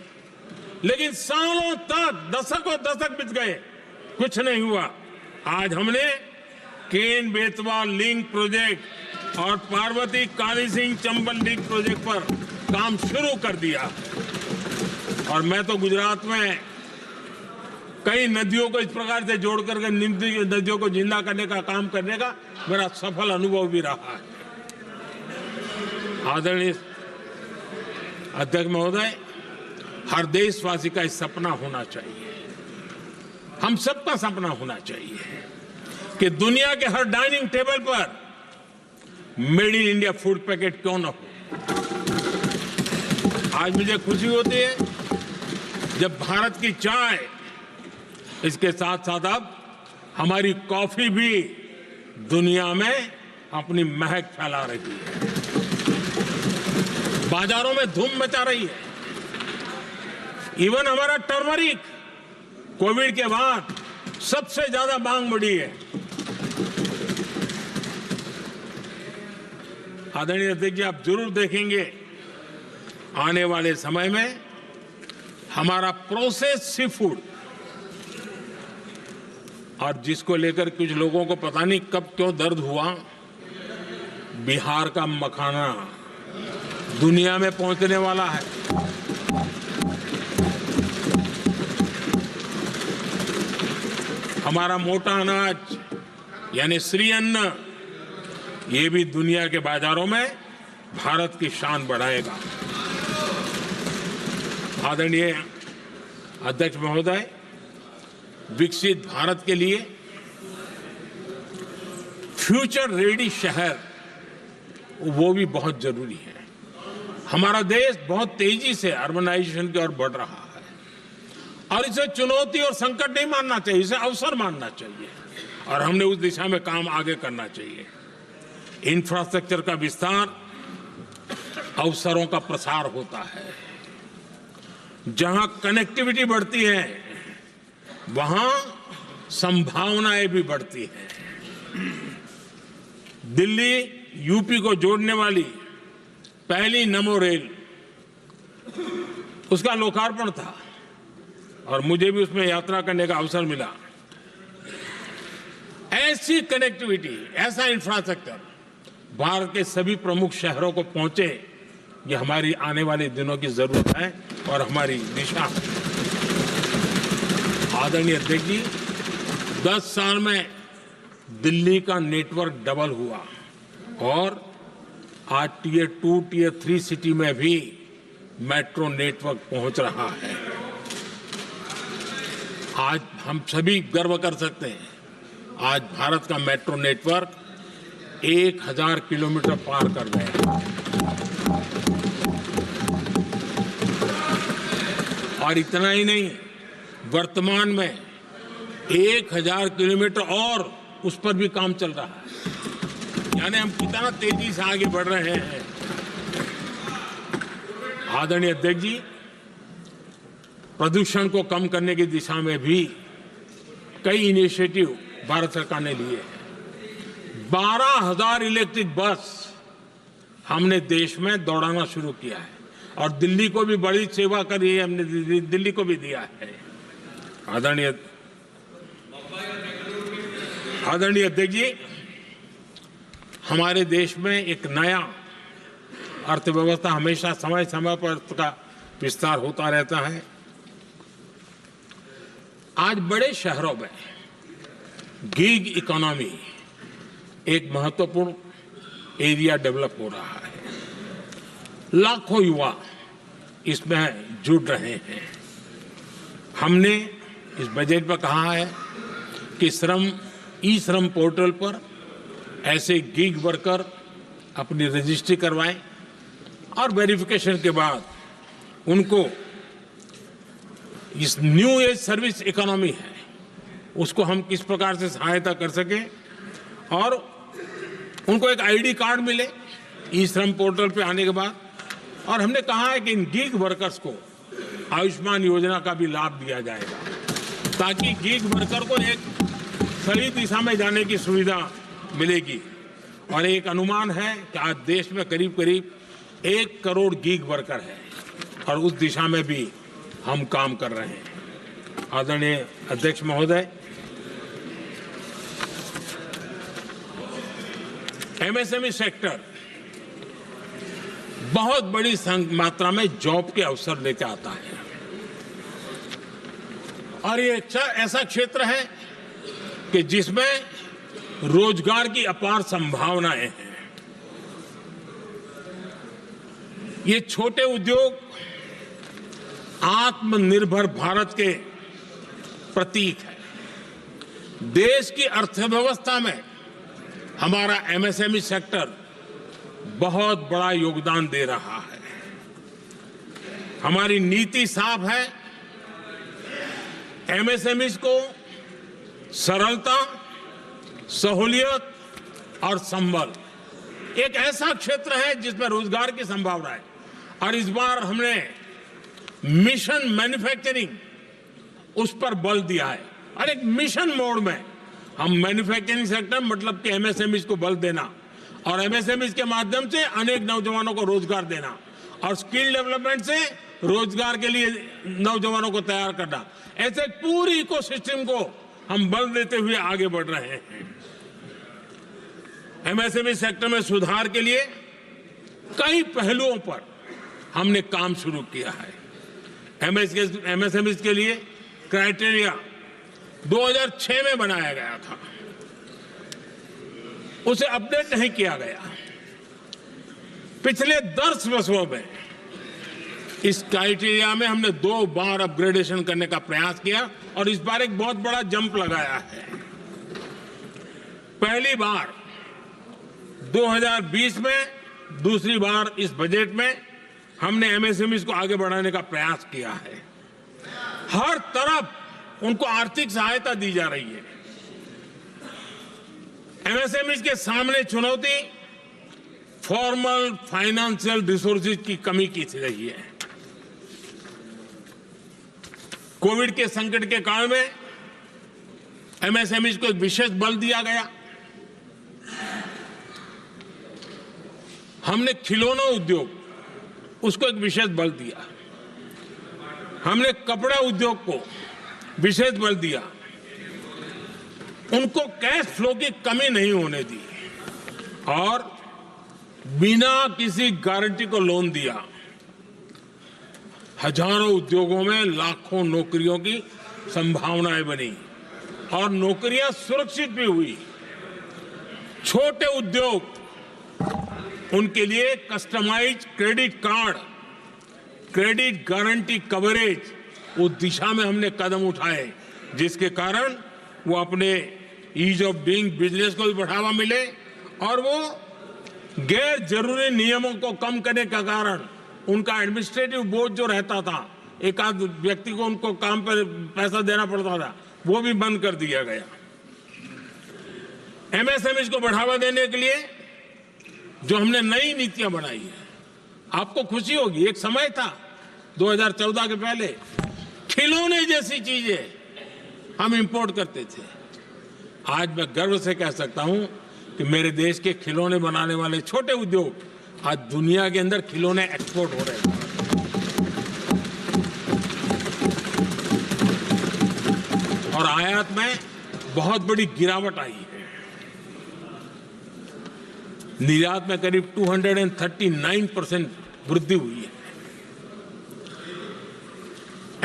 लेकिन सालों तक, दशकों दशक बीत गए, कुछ नहीं हुआ। आज हमने केन बेतवा लिंक प्रोजेक्ट और पार्वती काली सिंह चंबल लिंक प्रोजेक्ट पर काम शुरू कर दिया। और मैं तो गुजरात में कई नदियों को इस प्रकार से जोड़ करके नदियों को जिंदा करने का काम करने का मेरा सफल अनुभव भी रहा है। आदरणीय अध्यक्ष महोदय, हर देशवासी का इस सपना होना चाहिए, हम सबका सपना होना चाहिए कि दुनिया के हर डाइनिंग टेबल पर made in India food packet क्यों न हो। आज मुझे खुशी होती है जब भारत की चाय, इसके साथ साथ अब हमारी कॉफी भी दुनिया में अपनी महक फैला रही है, बाजारों में धूम मचा रही है। इवन हमारा टर्मरिक कोविड के बाद सबसे ज्यादा मांग बढ़ी है। आदरणीय अध्यक्ष जी, आप जरूर देखेंगे आने वाले समय में हमारा प्रोसेस सी फूड, और जिसको लेकर कुछ लोगों को पता नहीं कब क्यों दर्द हुआ, बिहार का मखाना दुनिया में पहुंचने वाला है। हमारा मोटा अनाज यानी श्री अन्न, ये भी दुनिया के बाजारों में भारत की शान बढ़ाएगा। आदरणीय अध्यक्ष महोदय, विकसित भारत के लिए फ्यूचर रेडी शहर वो भी बहुत जरूरी है। हमारा देश बहुत तेजी से अर्बनाइजेशन की ओर बढ़ रहा है और इसे चुनौती और संकट नहीं मानना चाहिए, इसे अवसर मानना चाहिए और हमने उस दिशा में काम आगे करना चाहिए। इंफ्रास्ट्रक्चर का विस्तार अवसरों का प्रसार होता है। जहां कनेक्टिविटी बढ़ती है वहां संभावनाएं भी बढ़ती हैं। दिल्ली यूपी को जोड़ने वाली पहली नमो रेल, उसका लोकार्पण था और मुझे भी उसमें यात्रा करने का अवसर मिला। ऐसी कनेक्टिविटी, ऐसा इंफ्रास्ट्रक्चर भारत के सभी प्रमुख शहरों को पहुंचे, ये हमारी आने वाले दिनों की जरूरत है और हमारी दिशा है। आदरणीय अध्यक्ष जी, 10 साल में दिल्ली का नेटवर्क डबल हुआ और आज टियर 2, टियर 3 सिटी में भी मेट्रो नेटवर्क पहुंच रहा है। आज हम सभी गर्व कर सकते हैं, आज भारत का मेट्रो नेटवर्क 1000 किलोमीटर पार कर गया और इतना ही नहीं, वर्तमान में 1000 किलोमीटर और उस पर भी काम चल रहा है। यानी हम कितना तेजी से आगे बढ़ रहे हैं। आदरणीय अध्यक्ष जी, प्रदूषण को कम करने की दिशा में भी कई इनिशिएटिव भारत सरकार ने लिए हैं। 12,000 इलेक्ट्रिक बस हमने देश में दौड़ाना शुरू किया है और दिल्ली को भी बड़ी सेवा करी है, हमने दिल्ली को भी दिया है। आदरणीय अध्यक्ष जी, हमारे देश में एक नया अर्थव्यवस्था हमेशा समय समय पर का विस्तार होता रहता है। आज बड़े शहरों में गिग इकोनॉमी एक महत्वपूर्ण एरिया डेवलप हो रहा है। लाखों युवा इसमें जुड़ रहे हैं। हमने इस बजट में कहा है कि ई श्रम पोर्टल पर ऐसे गीग वर्कर अपनी रजिस्ट्री करवाएं और वेरिफिकेशन के बाद उनको इस न्यू एज सर्विस इकोनॉमी है उसको हम किस प्रकार से सहायता कर सकें और उनको एक आईडी कार्ड मिले ई श्रम पोर्टल पे आने के बाद। और हमने कहा है कि इन गीग वर्कर्स को आयुष्मान योजना का भी लाभ दिया जाएगा ताकि गीग वर्कर को एक सही दिशा में जाने की सुविधा मिलेगी। और एक अनुमान है कि आज देश में करीब करीब 1 करोड़ गीग वर्कर है और उस दिशा में भी हम काम कर रहे हैं। आदरणीय अध्यक्ष महोदय, एमएसएमई सेक्टर बहुत बड़ी मात्रा में जॉब के अवसर लेकर आता है और ये ऐसा क्षेत्र है कि जिसमें रोजगार की अपार संभावनाएं हैं। ये छोटे उद्योग आत्मनिर्भर भारत के प्रतीक है। देश की अर्थव्यवस्था में हमारा एमएसएमई सेक्टर बहुत बड़ा योगदान दे रहा है। हमारी नीति साफ है, एमएसएमई को सरलता, सहूलियत और संबल, एक ऐसा क्षेत्र है जिसमें रोजगार की संभावना है। और इस बार हमने मिशन मैन्युफैक्चरिंग उस पर बल दिया है और एक मिशन मोड में हम मैन्युफैक्चरिंग सेक्टर मतलब कि एमएसएमई को बल देना और एमएसएमई के माध्यम से अनेक नौजवानों को रोजगार देना और स्किल डेवलपमेंट से रोजगार के लिए नौजवानों को तैयार करना, ऐसे पूरी इकोसिस्टम को हम बल देते हुए आगे बढ़ रहे हैं। एमएसएमई सेक्टर में सुधार के लिए कई पहलुओं पर हमने काम शुरू किया है। एमएसएमई के लिए क्राइटेरिया 2006 में बनाया गया था, उसे अपडेट नहीं किया गया। पिछले 10 वर्षों में इस क्राइटेरिया में हमने 2 बार अपग्रेडेशन करने का प्रयास किया और इस बार एक बहुत बड़ा जंप लगाया है। पहली बार 2020 में, दूसरी बार इस बजट में हमने एमएसएमई को आगे बढ़ाने का प्रयास किया है। हर तरफ उनको आर्थिक सहायता दी जा रही है। एमएसएमई के सामने चुनौती फॉर्मल फाइनेंशियल रिसोर्सेज की कमी की रही है। कोविड के संकट के काल में एमएसएमई को एक विशेष बल दिया गया। हमने खिलौना उद्योग उसको एक विशेष बल दिया। हमने कपड़ा उद्योग को विशेष बल दिया। उनको कैश फ्लो की कमी नहीं होने दी और बिना किसी गारंटी को लोन दिया। हजारों उद्योगों में लाखों नौकरियों की संभावनाएं बनी और नौकरियां सुरक्षित भी हुई। छोटे उद्योग, उनके लिए customized credit card, credit guarantee coverage, उस दिशा में हमने कदम उठाए जिसके कारण वो अपने ईज ऑफ डूइंग बिजनेस को भी बढ़ावा मिले और वो गैर जरूरी नियमों को कम करने का कारण उनका एडमिनिस्ट्रेटिव बोझ जो रहता था, एक आध व्यक्ति को उनको काम पर पैसा देना पड़ता था, वो भी बंद कर दिया गया। एमएसएमई को बढ़ावा देने के लिए जो हमने नई नीतियां बनाई है, आपको खुशी होगी, एक समय था 2014 के पहले खिलौने जैसी चीजें हम इंपोर्ट करते थे। आज मैं गर्व से कह सकता हूं कि मेरे देश के खिलौने बनाने वाले छोटे उद्योग आज दुनिया के अंदर खिलौने एक्सपोर्ट हो रहे हैं। और आयात में बहुत बड़ी गिरावट आई है। निर्यात में करीब 239% वृद्धि हुई है।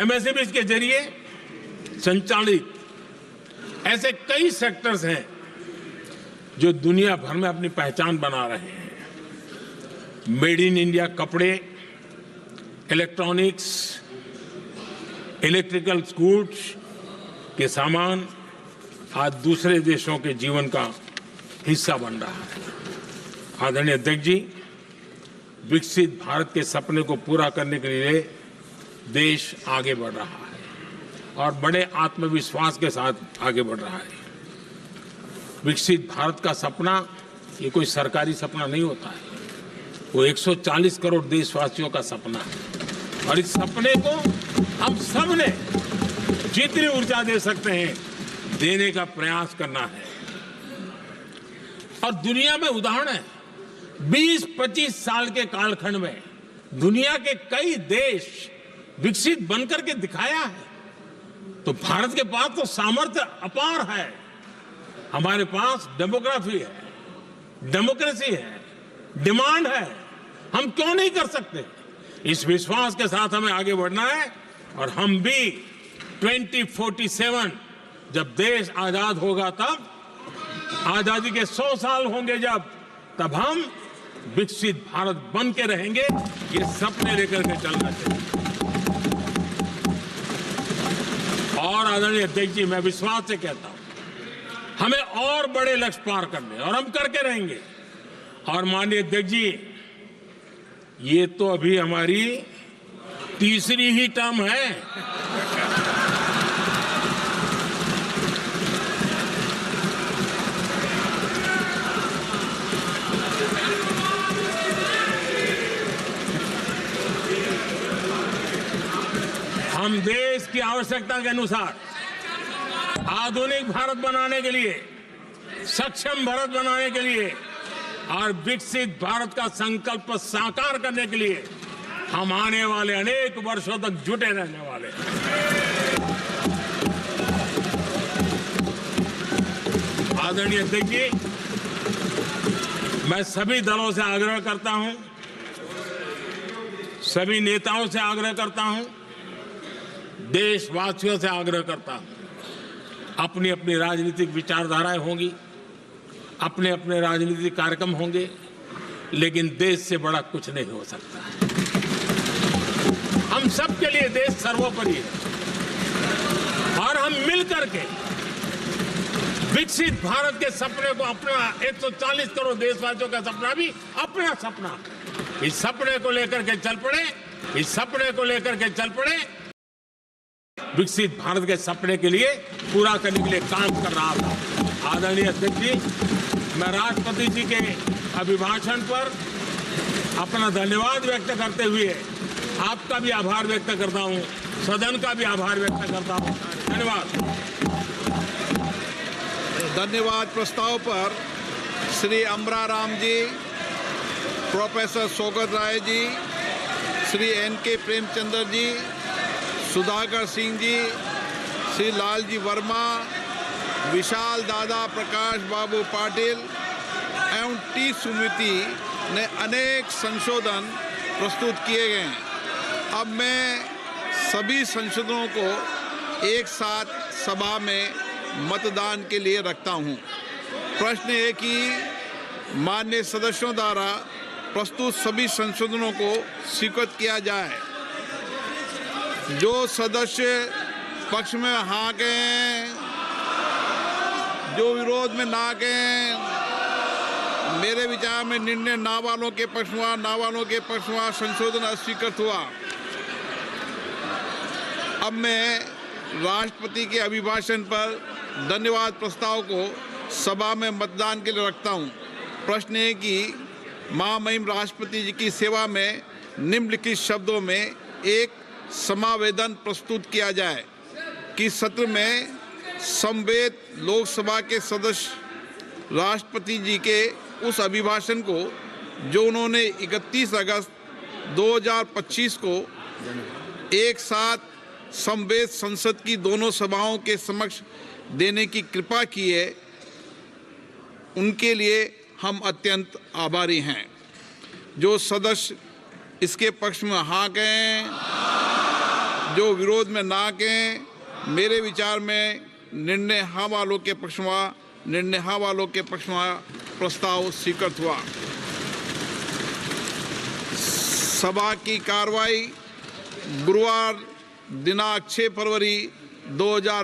एमएसएमई के जरिए संचालित ऐसे कई सेक्टर्स हैं जो दुनिया भर में अपनी पहचान बना रहे हैं। मेड इन इंडिया कपड़े, इलेक्ट्रॉनिक्स, इलेक्ट्रिकल गुड्स के सामान आज दूसरे देशों के जीवन का हिस्सा बन रहा है। आदरणीय अध्यक्ष जी, विकसित भारत के सपने को पूरा करने के लिए देश आगे बढ़ रहा है और बड़े आत्मविश्वास के साथ आगे बढ़ रहा है। विकसित भारत का सपना ये कोई सरकारी सपना नहीं होता है, वो 140 करोड़ देशवासियों का सपना है और इस सपने को हम सब ने जितनी ऊर्जा दे सकते हैं देने का प्रयास करना है। और दुनिया में उदाहरण है, 20-25 साल के कालखंड में दुनिया के कई देश विकसित बनकर के दिखाया है। तो भारत के पास तो सामर्थ्य अपार है, हमारे पास डेमोग्राफी है, डेमोक्रेसी है, डिमांड है, हम क्यों नहीं कर सकते? इस विश्वास के साथ हमें आगे बढ़ना है और हम भी 2047 जब देश आजाद होगा, तब आजादी के 100 साल होंगे जब, तब हम विकसित भारत बन के रहेंगे। ये सपने लेकर के चलना चाहिए। और आदरणीय अध्यक्ष जी, मैं विश्वास से कहता हूं हमें और बड़े लक्ष्य पार करने और हम करके रहेंगे। और माननीय अध्यक्ष जी, ये तो अभी हमारी तीसरी ही टर्म है। हम देश की आवश्यकता के अनुसार आधुनिक भारत बनाने के लिए, सक्षम भारत बनाने के लिए और विकसित भारत का संकल्प साकार करने के लिए हम आने वाले अनेक वर्षों तक जुटे रहने वाले हैं। आदरणीय अध्यक्ष जी, मैं सभी दलों से आग्रह करता हूं, सभी नेताओं से आग्रह करता हूं, देशवासियों से आग्रह करता हूं, अपनी अपनी राजनीतिक विचारधाराएं होंगी, अपने अपने राजनीतिक कार्यक्रम होंगे, लेकिन देश से बड़ा कुछ नहीं हो सकता। हम सब के लिए देश सर्वोपरि है और हम मिलकर के विकसित भारत के सपने को, अपना 140 करोड़ देशवासियों का सपना भी अपना सपना, इस सपने को लेकर के चल पड़े, इस सपने को लेकर के चल पड़े। विकसित भारत के सपने के लिए पूरा करने के लिए काम कर रहा था। आदरणीय अध्यक्ष जी, मैं राष्ट्रपति जी के अभिभाषण पर अपना धन्यवाद व्यक्त करते हुए आपका भी आभार व्यक्त करता हूं, सदन का भी आभार व्यक्त करता हूं। धन्यवाद। धन्यवाद। प्रस्ताव पर श्री अमरा राम जी, प्रोफेसर सौगत राय जी, श्री NK प्रेमचंद्र जी, सुधाकर सिंह जी, श्री लालजी वर्मा, विशाल दादा, प्रकाश बाबू पाटिल एवं टी सुमिति ने अनेक संशोधन प्रस्तुत किए गए हैं। अब मैं सभी संशोधनों को एक साथ सभा में मतदान के लिए रखता हूं। प्रश्न है कि माननीय सदस्यों द्वारा प्रस्तुत सभी संशोधनों को स्वीकृत किया जाए। जो सदस्य पक्ष में हाँ कहें, जो विरोध में ना कहें, मेरे विचार में निर्णय ना वालों के पक्ष में, ना वालों के पक्ष में संशोधन अस्वीकृत हुआ। अब मैं राष्ट्रपति के अभिभाषण पर धन्यवाद प्रस्ताव को सभा में मतदान के लिए रखता हूं। प्रश्न है कि महामहिम राष्ट्रपति जी की सेवा में निम्नलिखित शब्दों में एक समावेदन प्रस्तुत किया जाए कि सत्र में समवेत लोकसभा के सदस्य राष्ट्रपति जी के उस अभिभाषण को जो उन्होंने 31 अगस्त 2025 को एक साथ समवेत संसद की दोनों सभाओं के समक्ष देने की कृपा की है, उनके लिए हम अत्यंत आभारी हैं। जो सदस्य इसके पक्ष में हाँ कहें, जो विरोध में ना कहें, मेरे विचार में निर्णय हाँ वालों के पक्ष में, निर्णय हाँ वालों के पक्ष में प्रस्ताव स्वीकृत हुआ। सभा की कार्रवाई गुरुवार दिनांक 6 फरवरी 2025